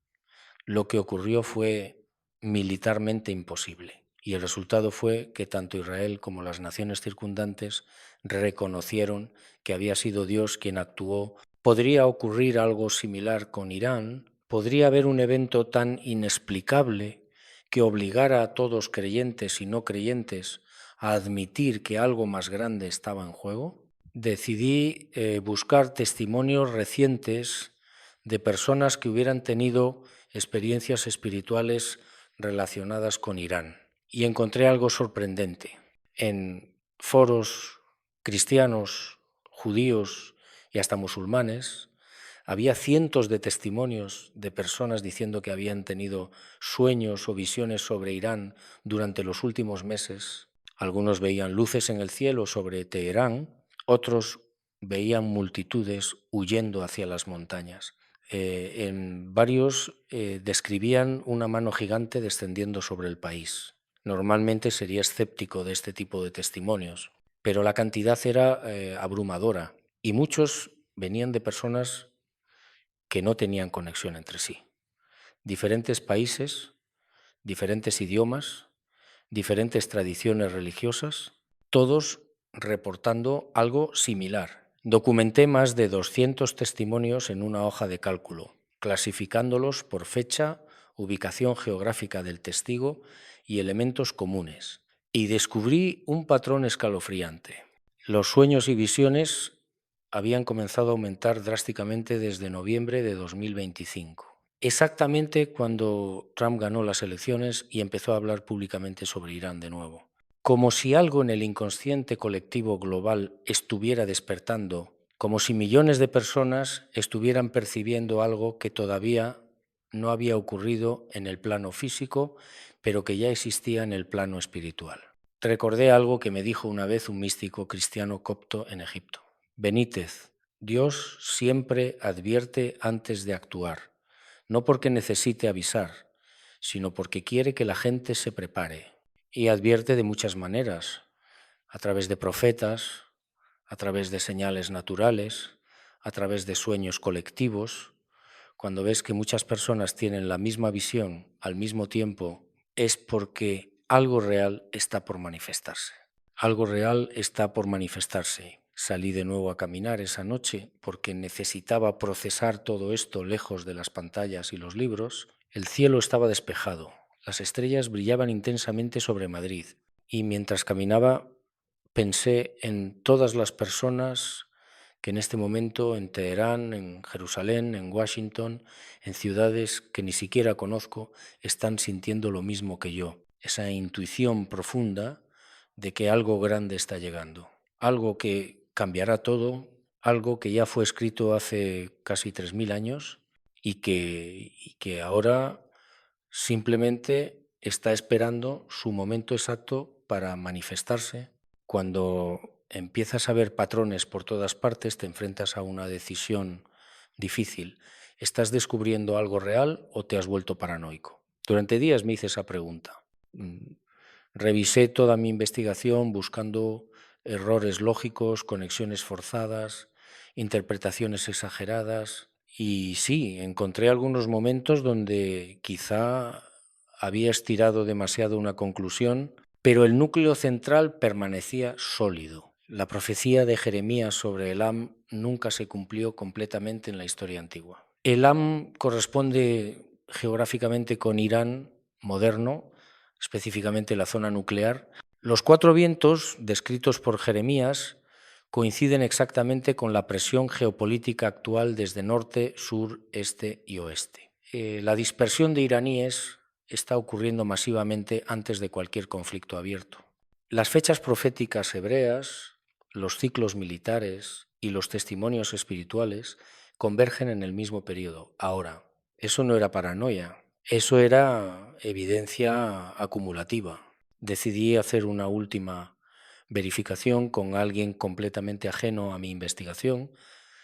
lo que ocurrió fue militarmente imposible. Y el resultado fue que tanto Israel como las naciones circundantes reconocieron que había sido Dios quien actuó. ¿Podría ocurrir algo similar con Irán? ¿Podría haber un evento tan inexplicable que obligara a todos, creyentes y no creyentes, a admitir que algo más grande estaba en juego? Decidí buscar testimonios recientes de personas que hubieran tenido experiencias espirituales relacionadas con Irán. Y encontré algo sorprendente. En foros cristianos, judíos y hasta musulmanes, había cientos de testimonios de personas diciendo que habían tenido sueños o visiones sobre Irán durante los últimos meses. Algunos veían luces en el cielo sobre Teherán, otros veían multitudes huyendo hacia las montañas. En varios describían una mano gigante descendiendo sobre el país. Normalmente sería escéptico de este tipo de testimonios, pero la cantidad era abrumadora y muchos venían de personas que no tenían conexión entre sí. Diferentes países, diferentes idiomas, diferentes tradiciones religiosas, todos reportando algo similar. Documenté más de 200 testimonios en una hoja de cálculo, clasificándolos por fecha, ubicación geográfica del testigo y elementos comunes. Y descubrí un patrón escalofriante. Los sueños y visiones habían comenzado a aumentar drásticamente desde noviembre de 2025. Exactamente cuando Trump ganó las elecciones y empezó a hablar públicamente sobre Irán de nuevo. Como si algo en el inconsciente colectivo global estuviera despertando, como si millones de personas estuvieran percibiendo algo que todavía no había ocurrido en el plano físico, pero que ya existía en el plano espiritual. Recordé algo que me dijo una vez un místico cristiano copto en Egipto. Benítez, Dios siempre advierte antes de actuar. No porque necesite avisar, sino porque quiere que la gente se prepare. Y advierte de muchas maneras, a través de profetas, a través de señales naturales, a través de sueños colectivos. Cuando ves que muchas personas tienen la misma visión al mismo tiempo, es porque algo real está por manifestarse. Algo real está por manifestarse. Salí de nuevo a caminar esa noche porque necesitaba procesar todo esto lejos de las pantallas y los libros. El cielo estaba despejado, las estrellas brillaban intensamente sobre Madrid y mientras caminaba pensé en todas las personas que en este momento en Teherán, en Jerusalén, en Washington, en ciudades que ni siquiera conozco, están sintiendo lo mismo que yo. Esa intuición profunda de que algo grande está llegando, algo que cambiará todo, algo que ya fue escrito hace casi 3000 años y que ahora simplemente está esperando su momento exacto para manifestarse. Cuando empiezas a ver patrones por todas partes, te enfrentas a una decisión difícil. ¿Estás descubriendo algo real o te has vuelto paranoico? Durante días me hice esa pregunta. Revisé toda mi investigación buscando errores lógicos, conexiones forzadas, interpretaciones exageradas, y sí, encontré algunos momentos donde quizá había estirado demasiado una conclusión, pero el núcleo central permanecía sólido. La profecía de Jeremías sobre Elam nunca se cumplió completamente en la historia antigua. Elam corresponde geográficamente con Irán moderno, específicamente la zona nuclear. Los 4 vientos descritos por Jeremías coinciden exactamente con la presión geopolítica actual desde norte, sur, este y oeste. La dispersión de iraníes está ocurriendo masivamente antes de cualquier conflicto abierto. Las fechas proféticas hebreas, los ciclos militares y los testimonios espirituales convergen en el mismo periodo. Ahora, eso no era paranoia, eso era evidencia acumulativa. Decidí hacer una última verificación con alguien completamente ajeno a mi investigación,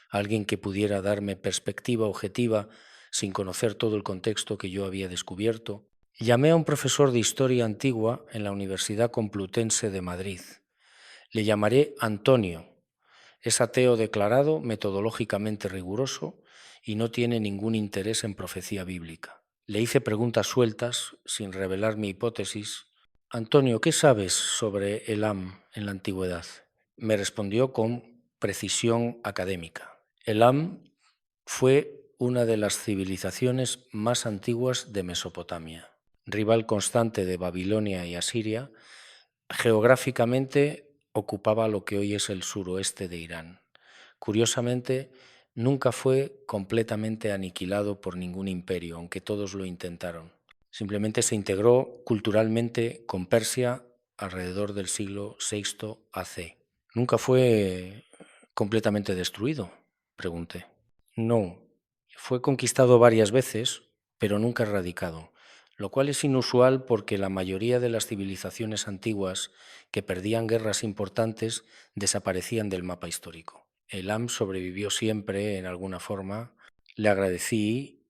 alguien que pudiera darme perspectiva objetiva sin conocer todo el contexto que yo había descubierto. Llamé a un profesor de historia antigua en la Universidad Complutense de Madrid. Le llamaré Antonio. Es ateo declarado, metodológicamente riguroso y no tiene ningún interés en profecía bíblica. Le hice preguntas sueltas, sin revelar mi hipótesis. Antonio, ¿qué sabes sobre Elam en la antigüedad? Me respondió con precisión académica. Elam fue una de las civilizaciones más antiguas de Mesopotamia, rival constante de Babilonia y Asiria. Geográficamente ocupaba lo que hoy es el suroeste de Irán. Curiosamente, nunca fue completamente aniquilado por ningún imperio, aunque todos lo intentaron. Simplemente se integró culturalmente con Persia alrededor del siglo VI AC. ¿Nunca fue completamente destruido?, pregunté. No, fue conquistado varias veces, pero nunca erradicado, lo cual es inusual porque la mayoría de las civilizaciones antiguas que perdían guerras importantes desaparecían del mapa histórico. Elam sobrevivió siempre en alguna forma. Le agradecí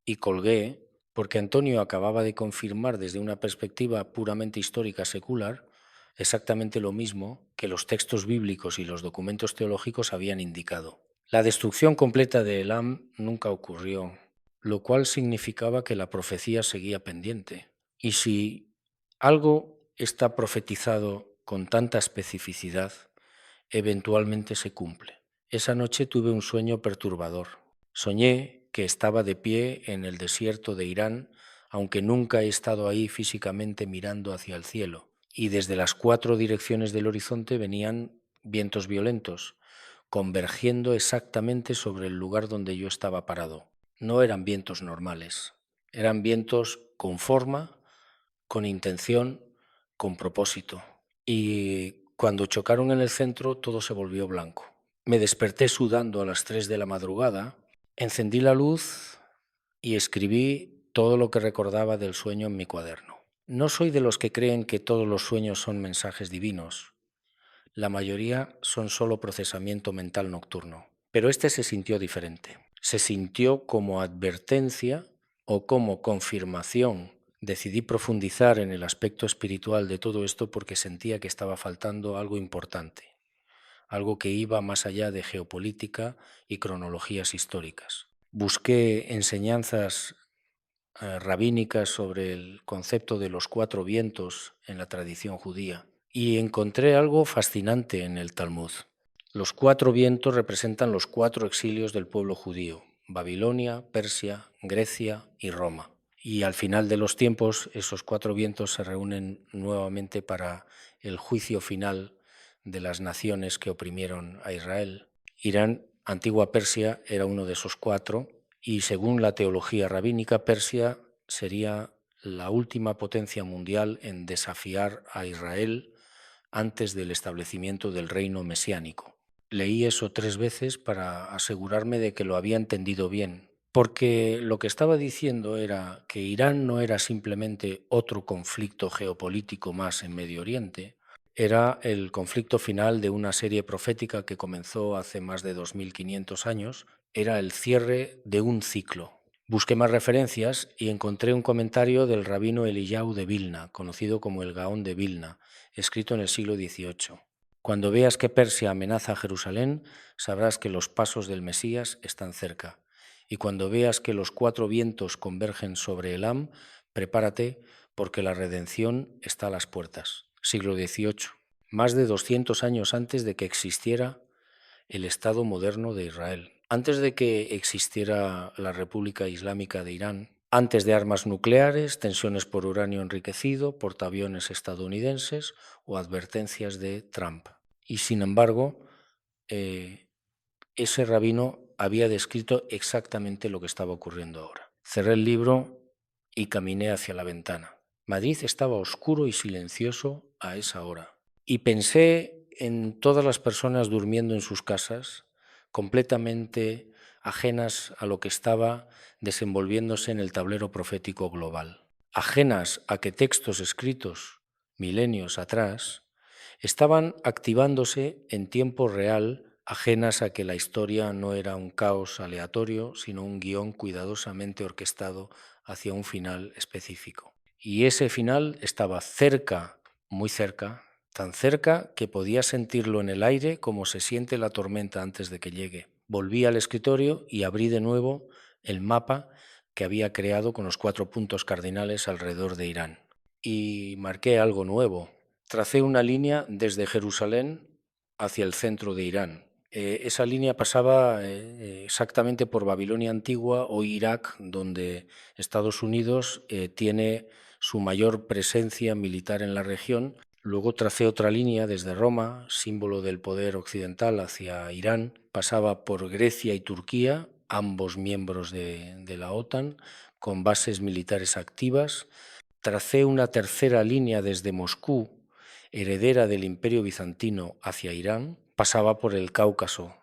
y colgué porque Antonio acababa de confirmar desde una perspectiva puramente histórica secular exactamente lo mismo que los textos bíblicos y los documentos teológicos habían indicado. La destrucción completa de Elam nunca ocurrió, lo cual significaba que la profecía seguía pendiente. Y si algo está profetizado con tanta especificidad, eventualmente se cumple. Esa noche tuve un sueño perturbador. Soñé que estaba de pie en el desierto de Irán, aunque nunca he estado ahí físicamente mirando hacia el cielo, y desde las 4 direcciones del horizonte venían vientos violentos, convergiendo exactamente sobre el lugar donde yo estaba parado. No eran vientos normales, eran vientos con forma, con intención, con propósito. Y cuando chocaron en el centro, todo se volvió blanco. Me desperté sudando a las 3 de la madrugada, encendí la luz y escribí todo lo que recordaba del sueño en mi cuaderno. No soy de los que creen que todos los sueños son mensajes divinos. La mayoría son solo procesamiento mental nocturno. Pero este se sintió diferente. Se sintió como advertencia o como confirmación. Decidí profundizar en el aspecto espiritual de todo esto porque sentía que estaba faltando algo importante, algo que iba más allá de geopolítica y cronologías históricas. Busqué enseñanzas rabínicas sobre el concepto de los 4 vientos en la tradición judía y encontré algo fascinante en el Talmud. Los 4 vientos representan los 4 exilios del pueblo judío: Babilonia, Persia, Grecia y Roma. Y al final de los tiempos, esos 4 vientos se reúnen nuevamente para el juicio final de las naciones que oprimieron a Israel. Irán, antigua Persia, era uno de esos 4, y según la teología rabínica, Persia sería la última potencia mundial en desafiar a Israel antes del establecimiento del reino mesiánico. Leí eso 3 veces para asegurarme de que lo había entendido bien, porque lo que estaba diciendo era que Irán no era simplemente otro conflicto geopolítico más en Medio Oriente, era el conflicto final de una serie profética que comenzó hace más de 2500 años, era el cierre de un ciclo. Busqué más referencias y encontré un comentario del rabino Eliyahu de Vilna, conocido como el Gaón de Vilna, escrito en el siglo XVIII. Cuando veas que Persia amenaza a Jerusalén, sabrás que los pasos del Mesías están cerca. Y cuando veas que los 4 vientos convergen sobre Elam, prepárate porque la redención está a las puertas. Siglo XVIII, más de 200 años antes de que existiera el Estado moderno de Israel. Antes de que existiera la República Islámica de Irán, antes de armas nucleares, tensiones por uranio enriquecido, portaaviones estadounidenses o advertencias de Trump. Y sin embargo, ese rabino había descrito exactamente lo que estaba ocurriendo ahora. Cerré el libro y caminé hacia la ventana. Madrid estaba oscuro y silencioso a esa hora. Y pensé en todas las personas durmiendo en sus casas, completamente ajenas a lo que estaba desenvolviéndose en el tablero profético global, ajenas a que textos escritos milenios atrás estaban activándose en tiempo real, ajenas a que la historia no era un caos aleatorio, sino un guión cuidadosamente orquestado hacia un final específico. Y ese final estaba cerca, muy cerca, tan cerca que podía sentirlo en el aire como se siente la tormenta antes de que llegue. Volví al escritorio y abrí de nuevo el mapa que había creado con los 4 puntos cardinales alrededor de Irán. Y marqué algo nuevo. Tracé una línea desde Jerusalén hacia el centro de Irán. Esa línea pasaba exactamente por Babilonia antigua o Irak, donde Estados Unidos tiene su mayor presencia militar en la región. Luego tracé otra línea desde Roma, símbolo del poder occidental, hacia Irán. Pasaba por Grecia y Turquía, ambos miembros de la OTAN, con bases militares activas. Tracé una tercera línea desde Moscú, heredera del Imperio Bizantino, hacia Irán. Pasaba por el Cáucaso,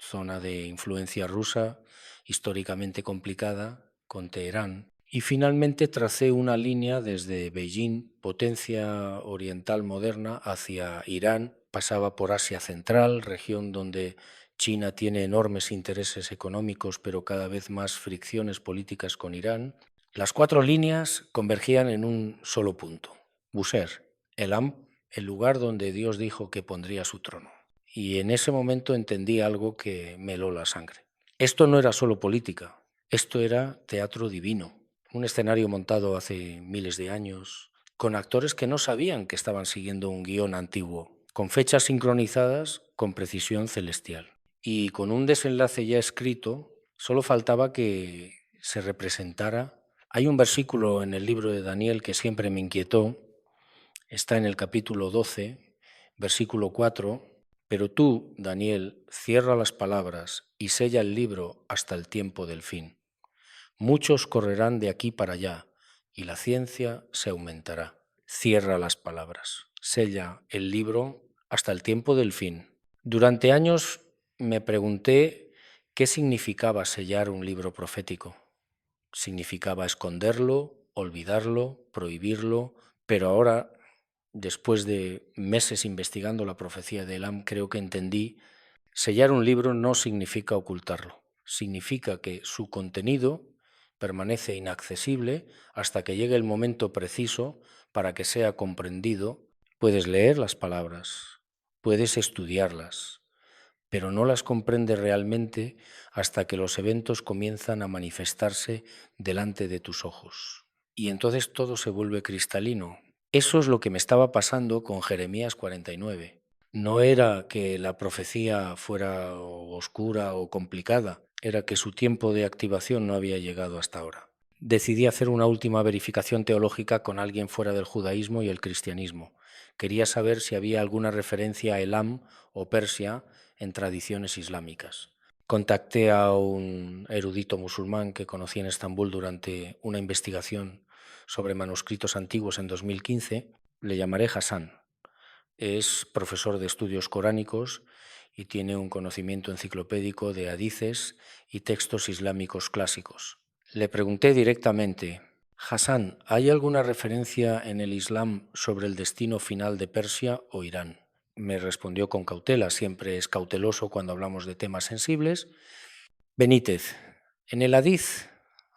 zona de influencia rusa, históricamente complicada, con Teherán. Y finalmente tracé una línea desde Beijing, potencia oriental moderna, hacia Irán. Pasaba por Asia Central, región donde China tiene enormes intereses económicos, pero cada vez más fricciones políticas con Irán. Las 4 líneas convergían en un solo punto: Bushehr, Elam, el lugar donde Dios dijo que pondría su trono. Y en ese momento entendí algo que me heló la sangre. Esto no era solo política, esto era teatro divino, un escenario montado hace miles de años, con actores que no sabían que estaban siguiendo un guión antiguo, con fechas sincronizadas con precisión celestial. Y con un desenlace ya escrito, solo faltaba que se representara. Hay un versículo en el libro de Daniel que siempre me inquietó, está en el capítulo 12, versículo 4, pero tú, Daniel, cierra las palabras y sella el libro hasta el tiempo del fin. Muchos correrán de aquí para allá y la ciencia se aumentará. Cierra las palabras, sella el libro hasta el tiempo del fin. Durante años me pregunté qué significaba sellar un libro profético. ¿Significaba esconderlo, olvidarlo, prohibirlo? Pero ahora, después de meses investigando la profecía de Elam, creo que entendí: sellar un libro no significa ocultarlo, significa que su contenido permanece inaccesible hasta que llegue el momento preciso para que sea comprendido. Puedes leer las palabras, puedes estudiarlas, pero no las comprendes realmente hasta que los eventos comienzan a manifestarse delante de tus ojos. Y entonces todo se vuelve cristalino. Eso es lo que me estaba pasando con Jeremías 49. No era que la profecía fuera oscura o complicada, era que su tiempo de activación no había llegado hasta ahora. Decidí hacer una última verificación teológica con alguien fuera del judaísmo y el cristianismo. Quería saber si había alguna referencia a Elam o Persia en tradiciones islámicas. Contacté a un erudito musulmán que conocí en Estambul durante una investigación sobre manuscritos antiguos en 2015. Le llamaré Hassan. Es profesor de estudios coránicos y tiene un conocimiento enciclopédico de hadices y textos islámicos clásicos. Le pregunté directamente: Hassan, ¿hay alguna referencia en el Islam sobre el destino final de Persia o Irán? Me respondió con cautela, siempre es cauteloso cuando hablamos de temas sensibles. Benítez, en el hadiz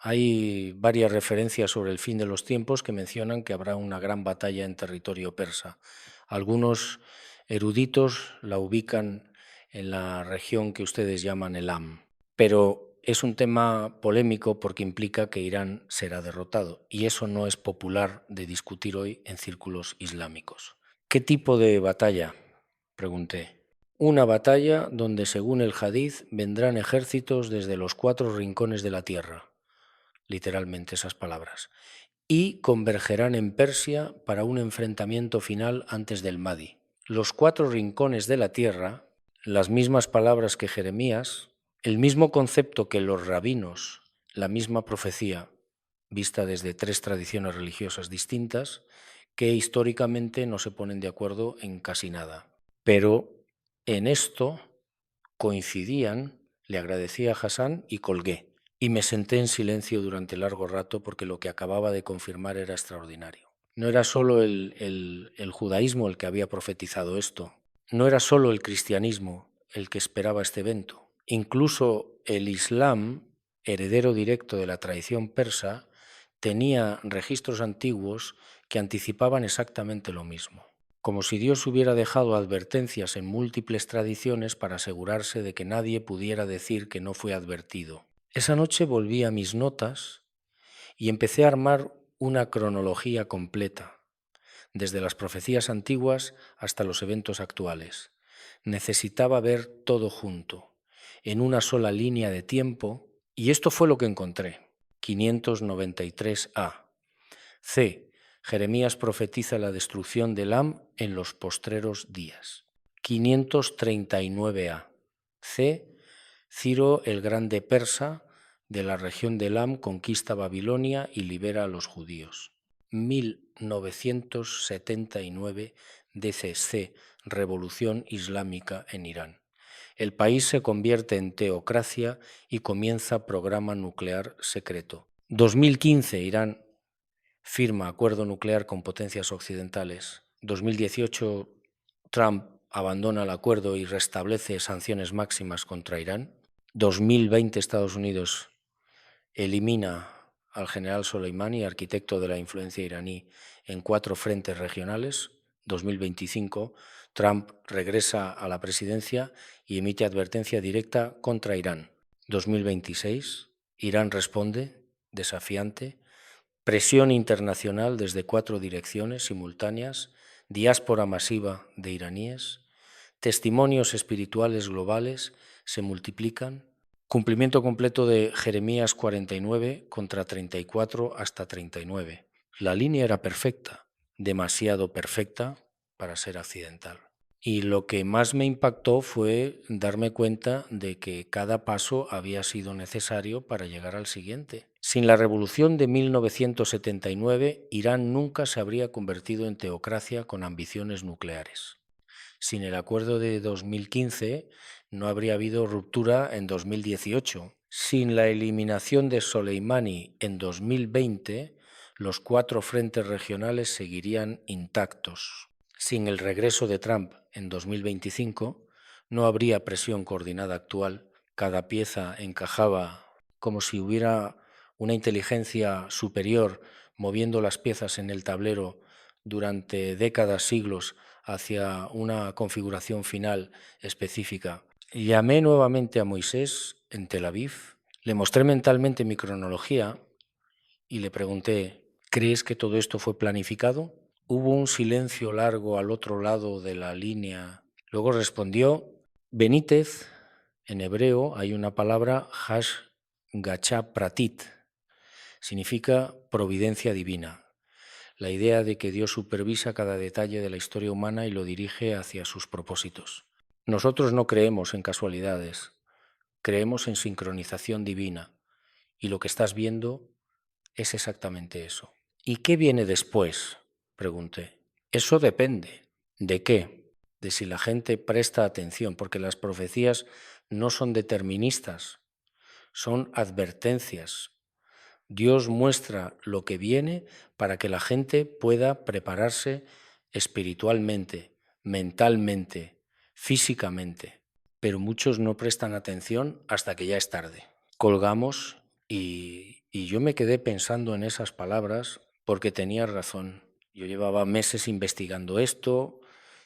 Hay varias referencias sobre el fin de los tiempos que mencionan que habrá una gran batalla en territorio persa. Algunos eruditos la ubican en la región que ustedes llaman Elam, pero es un tema polémico porque implica que Irán será derrotado y eso no es popular de discutir hoy en círculos islámicos. ¿Qué tipo de batalla?, pregunté. Una batalla donde, según el Hadith, vendrán ejércitos desde los 4 rincones de la tierra, literalmente esas palabras, y convergerán en Persia para un enfrentamiento final antes del Mahdi. Los 4 rincones de la tierra, las mismas palabras que Jeremías, el mismo concepto que los rabinos, la misma profecía, vista desde 3 tradiciones religiosas distintas, que históricamente no se ponen de acuerdo en casi nada. Pero en esto coincidían, le agradecí a Hassan y colgué. Y me senté en silencio durante largo rato porque lo que acababa de confirmar era extraordinario. No era solo el judaísmo el que había profetizado esto, no era solo el cristianismo el que esperaba este evento. Incluso el Islam, heredero directo de la tradición persa, tenía registros antiguos que anticipaban exactamente lo mismo, como si Dios hubiera dejado advertencias en múltiples tradiciones para asegurarse de que nadie pudiera decir que no fue advertido. Esa noche volví a mis notas y empecé a armar una cronología completa, desde las profecías antiguas hasta los eventos actuales. Necesitaba ver todo junto, en una sola línea de tiempo, y esto fue lo que encontré. 593a. C. Jeremías profetiza la destrucción de Elam en los postreros días. 539a. C. Ciro el Grande persa de la región de Elam conquista Babilonia y libera a los judíos. 1979 DCC, Revolución Islámica en Irán. El país se convierte en teocracia y comienza programa nuclear secreto. 2015, Irán firma acuerdo nuclear con potencias occidentales. 2018, Trump abandona el acuerdo y restablece sanciones máximas contra Irán. 2020, Estados Unidos elimina al general Soleimani, arquitecto de la influencia iraní, en 4 frentes regionales. 2025, Trump regresa a la presidencia y emite advertencia directa contra Irán. 2026, Irán responde, desafiante, presión internacional desde 4 direcciones simultáneas, diáspora masiva de iraníes, testimonios espirituales globales se multiplican, cumplimiento completo de Jeremías 49 contra 34 hasta 39. La línea era perfecta, demasiado perfecta para ser accidental. Y lo que más me impactó fue darme cuenta de que cada paso había sido necesario para llegar al siguiente. Sin la revolución de 1979, Irán nunca se habría convertido en teocracia con ambiciones nucleares. Sin el acuerdo de 2015, no habría habido ruptura en 2018. Sin la eliminación de Soleimani en 2020, los 4 frentes regionales seguirían intactos. Sin el regreso de Trump en 2025, no habría presión coordinada actual. Cada pieza encajaba como si hubiera una inteligencia superior moviendo las piezas en el tablero durante décadas, siglos, hacia una configuración final específica. Llamé nuevamente a Moisés en Tel Aviv, le mostré mentalmente mi cronología y le pregunté, ¿crees que todo esto fue planificado? Hubo un silencio largo al otro lado de la línea. Luego respondió, Benítez, en hebreo hay una palabra, hash gachá pratit, significa providencia divina. La idea de que Dios supervisa cada detalle de la historia humana y lo dirige hacia sus propósitos. Nosotros no creemos en casualidades, creemos en sincronización divina y lo que estás viendo es exactamente eso. ¿Y qué viene después?, pregunté. Eso depende. ¿De qué? De si la gente presta atención, porque las profecías no son deterministas, son advertencias. Dios muestra lo que viene para que la gente pueda prepararse espiritualmente, mentalmente, físicamente, pero muchos no prestan atención hasta que ya es tarde. Colgamos y Y yo me quedé pensando en esas palabras porque tenía razón. Yo llevaba meses investigando esto,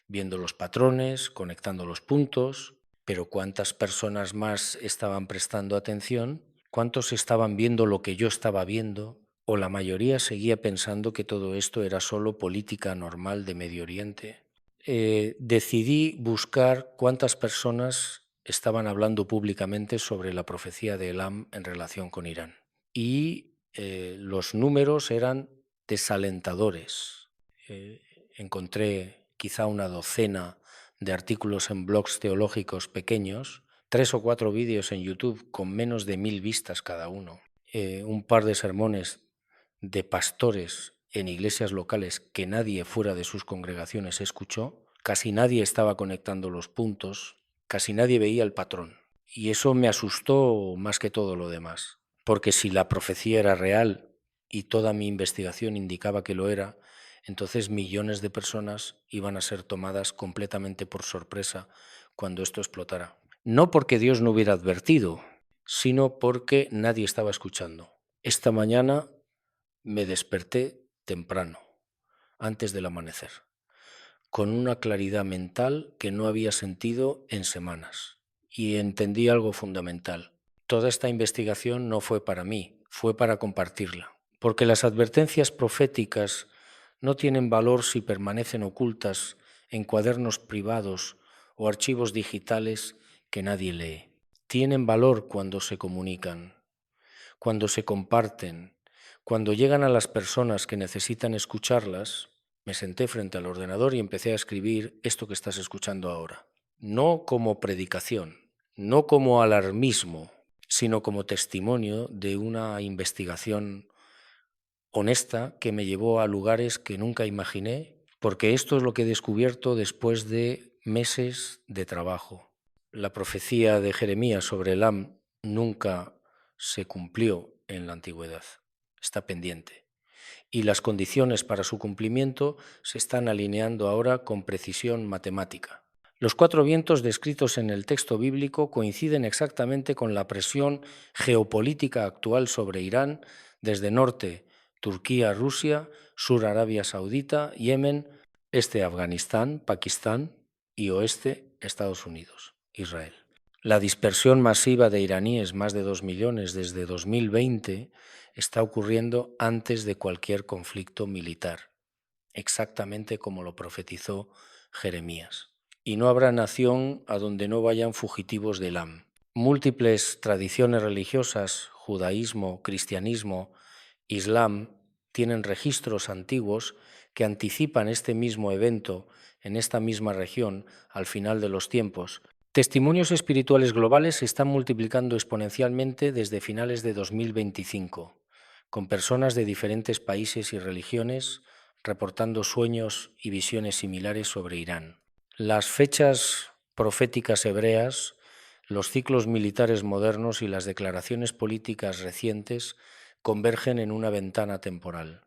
viendo los patrones, conectando los puntos, pero ¿cuántas personas más estaban prestando atención? ¿Cuántos estaban viendo lo que yo estaba viendo? ¿O la mayoría seguía pensando que todo esto era solo política normal de Medio Oriente? Decidí buscar cuántas personas estaban hablando públicamente sobre la profecía de Elam en relación con Irán. Y los números eran desalentadores. Encontré quizá una docena de artículos en blogs teológicos pequeños, 3 o 4 vídeos en YouTube con menos de 1000 vistas cada uno, un par de sermones de pastores en iglesias locales que nadie fuera de sus congregaciones escuchó, casi nadie estaba conectando los puntos, casi nadie veía el patrón. Y eso me asustó más que todo lo demás, porque si la profecía era real y toda mi investigación indicaba que lo era, entonces millones de personas iban a ser tomadas completamente por sorpresa cuando esto explotara. No porque Dios no hubiera advertido, sino porque nadie estaba escuchando. Esta mañana me desperté temprano, antes del amanecer, con una claridad mental que no había sentido en semanas. Y entendí algo fundamental. Toda esta investigación no fue para mí, fue para compartirla. Porque las advertencias proféticas no tienen valor si permanecen ocultas en cuadernos privados o archivos digitales que nadie lee. Tienen valor cuando se comunican, cuando se comparten, cuando llegan a las personas que necesitan escucharlas. Me senté frente al ordenador y empecé a escribir esto que estás escuchando ahora. No como predicación, no como alarmismo, sino como testimonio de una investigación honesta que me llevó a lugares que nunca imaginé, porque esto es lo que he descubierto después de meses de trabajo. La profecía de Jeremías sobre Elam nunca se cumplió en la antigüedad, está pendiente. Y las condiciones para su cumplimiento se están alineando ahora con precisión matemática. Los 4 vientos descritos en el texto bíblico coinciden exactamente con la presión geopolítica actual sobre Irán desde norte, Turquía, Rusia, sur, Arabia Saudita, Yemen, este, Afganistán, Pakistán y oeste, Estados Unidos, Israel. La dispersión masiva de iraníes, más de 2 millones desde 2020, está ocurriendo antes de cualquier conflicto militar, exactamente como lo profetizó Jeremías. Y no habrá nación a donde no vayan fugitivos de Elam. Múltiples tradiciones religiosas, judaísmo, cristianismo, islam, tienen registros antiguos que anticipan este mismo evento en esta misma región al final de los tiempos. Testimonios espirituales globales se están multiplicando exponencialmente desde finales de 2025, con personas de diferentes países y religiones reportando sueños y visiones similares sobre Irán. Las fechas proféticas hebreas, los ciclos militares modernos y las declaraciones políticas recientes convergen en una ventana temporal.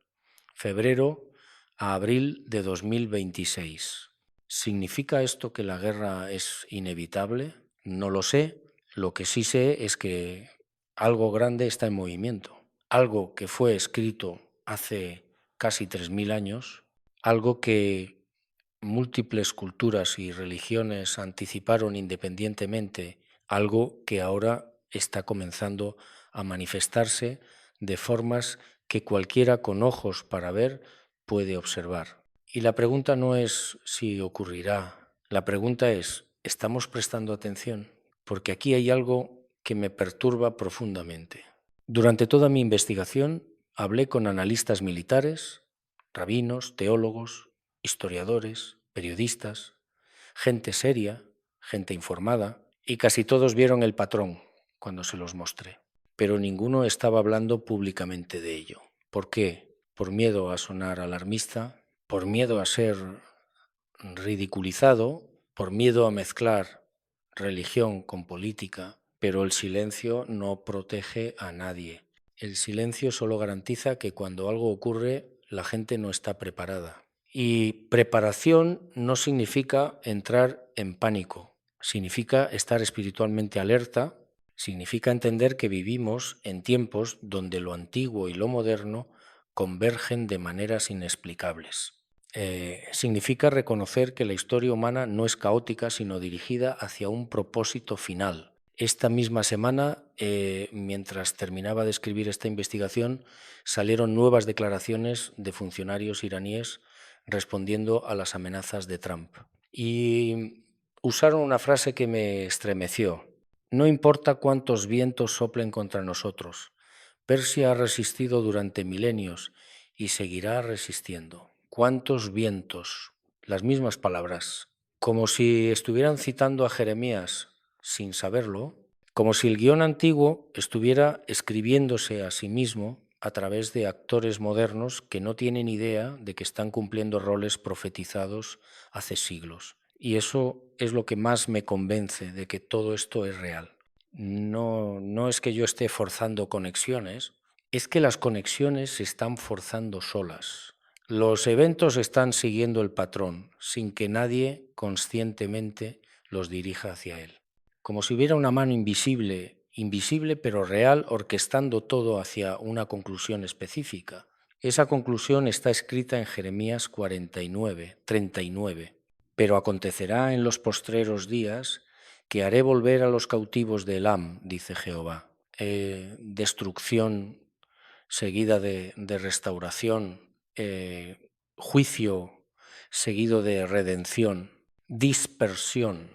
Febrero a abril de 2026. ¿Significa esto que la guerra es inevitable? No lo sé. Lo que sí sé es que algo grande está en movimiento. Algo que fue escrito hace casi 3000 años, algo que múltiples culturas y religiones anticiparon independientemente, algo que ahora está comenzando a manifestarse de formas que cualquiera con ojos para ver puede observar. Y la pregunta no es si ocurrirá, la pregunta es, ¿estamos prestando atención? Porque aquí hay algo que me perturba profundamente. Durante toda mi investigación hablé con analistas militares, rabinos, teólogos, historiadores, periodistas, gente seria, gente informada, y casi todos vieron el patrón cuando se los mostré, pero ninguno estaba hablando públicamente de ello. ¿Por qué? Por miedo a sonar alarmista, por miedo a ser ridiculizado, por miedo a mezclar religión con política, pero el silencio no protege a nadie. El silencio solo garantiza que cuando algo ocurre, la gente no está preparada. Y preparación no significa entrar en pánico, significa estar espiritualmente alerta, Significa entender que vivimos en tiempos donde lo antiguo y lo moderno convergen de maneras inexplicables. Significa reconocer que la historia humana no es caótica, sino dirigida hacia un propósito final. Esta misma semana, mientras terminaba de escribir esta investigación, salieron nuevas declaraciones de funcionarios iraníes respondiendo a las amenazas de Trump. Y usaron una frase que me estremeció. No importa cuántos vientos soplen contra nosotros, Persia ha resistido durante milenios y seguirá resistiendo. ¿Cuántos vientos? Las mismas palabras, como si estuvieran citando a Jeremías sin saberlo, como si el guión antiguo estuviera escribiéndose a sí mismo a través de actores modernos que no tienen idea de que están cumpliendo roles profetizados hace siglos. Y eso es lo que más me convence de que todo esto es real. No es que yo esté forzando conexiones, es que las conexiones se están forzando solas. Los eventos están siguiendo el patrón sin que nadie conscientemente los dirija hacia él. Como si hubiera una mano invisible pero real, orquestando todo hacia una conclusión específica. Esa conclusión está escrita en Jeremías 49, 39. Pero acontecerá en los postreros días que haré volver a los cautivos de Elam, dice Jehová. Destrucción seguida de restauración, juicio seguido de redención, dispersión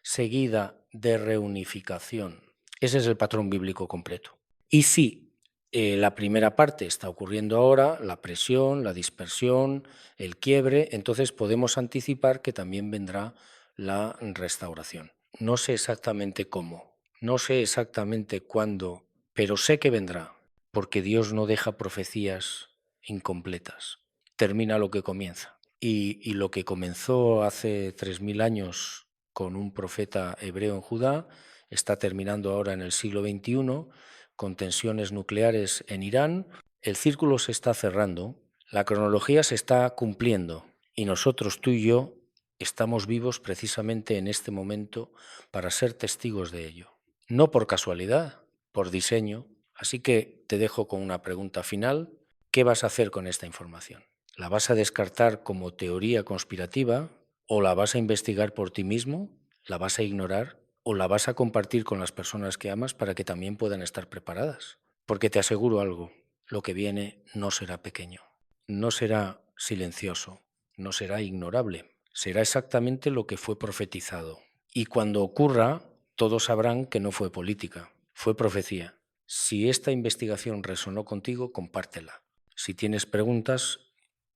seguida de reunificación. Ese es el patrón bíblico completo. Y si la primera parte está ocurriendo ahora, la presión, la dispersión, el quiebre, entonces podemos anticipar que también vendrá la restauración. No sé exactamente cómo, no sé exactamente cuándo, pero sé que vendrá, porque Dios no deja profecías incompletas. Termina lo que comienza. Y lo que comenzó hace 3000 años con un profeta hebreo en Judá está terminando ahora en el siglo XXI con tensiones nucleares en Irán. El círculo se está cerrando, la cronología se está cumpliendo y nosotros, tú y yo, estamos vivos precisamente en este momento para ser testigos de ello. No por casualidad, por diseño. Así que te dejo con una pregunta final. ¿Qué vas a hacer con esta información? ¿La vas a descartar como teoría conspirativa o la vas a investigar por ti mismo? ¿La vas a ignorar o la vas a compartir con las personas que amas para que también puedan estar preparadas? Porque te aseguro algo, lo que viene no será pequeño, no será silencioso, no será ignorable, será exactamente lo que fue profetizado. Y cuando ocurra, todos sabrán que no fue política, fue profecía. Si esta investigación resonó contigo, compártela. Si tienes preguntas,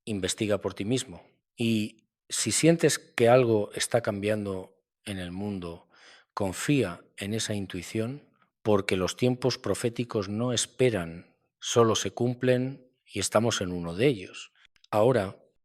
investiga por ti mismo. Y si sientes que algo está cambiando en el mundo, confía en esa intuición, porque los tiempos proféticos no esperan, solo se cumplen y estamos en uno de ellos. Ahora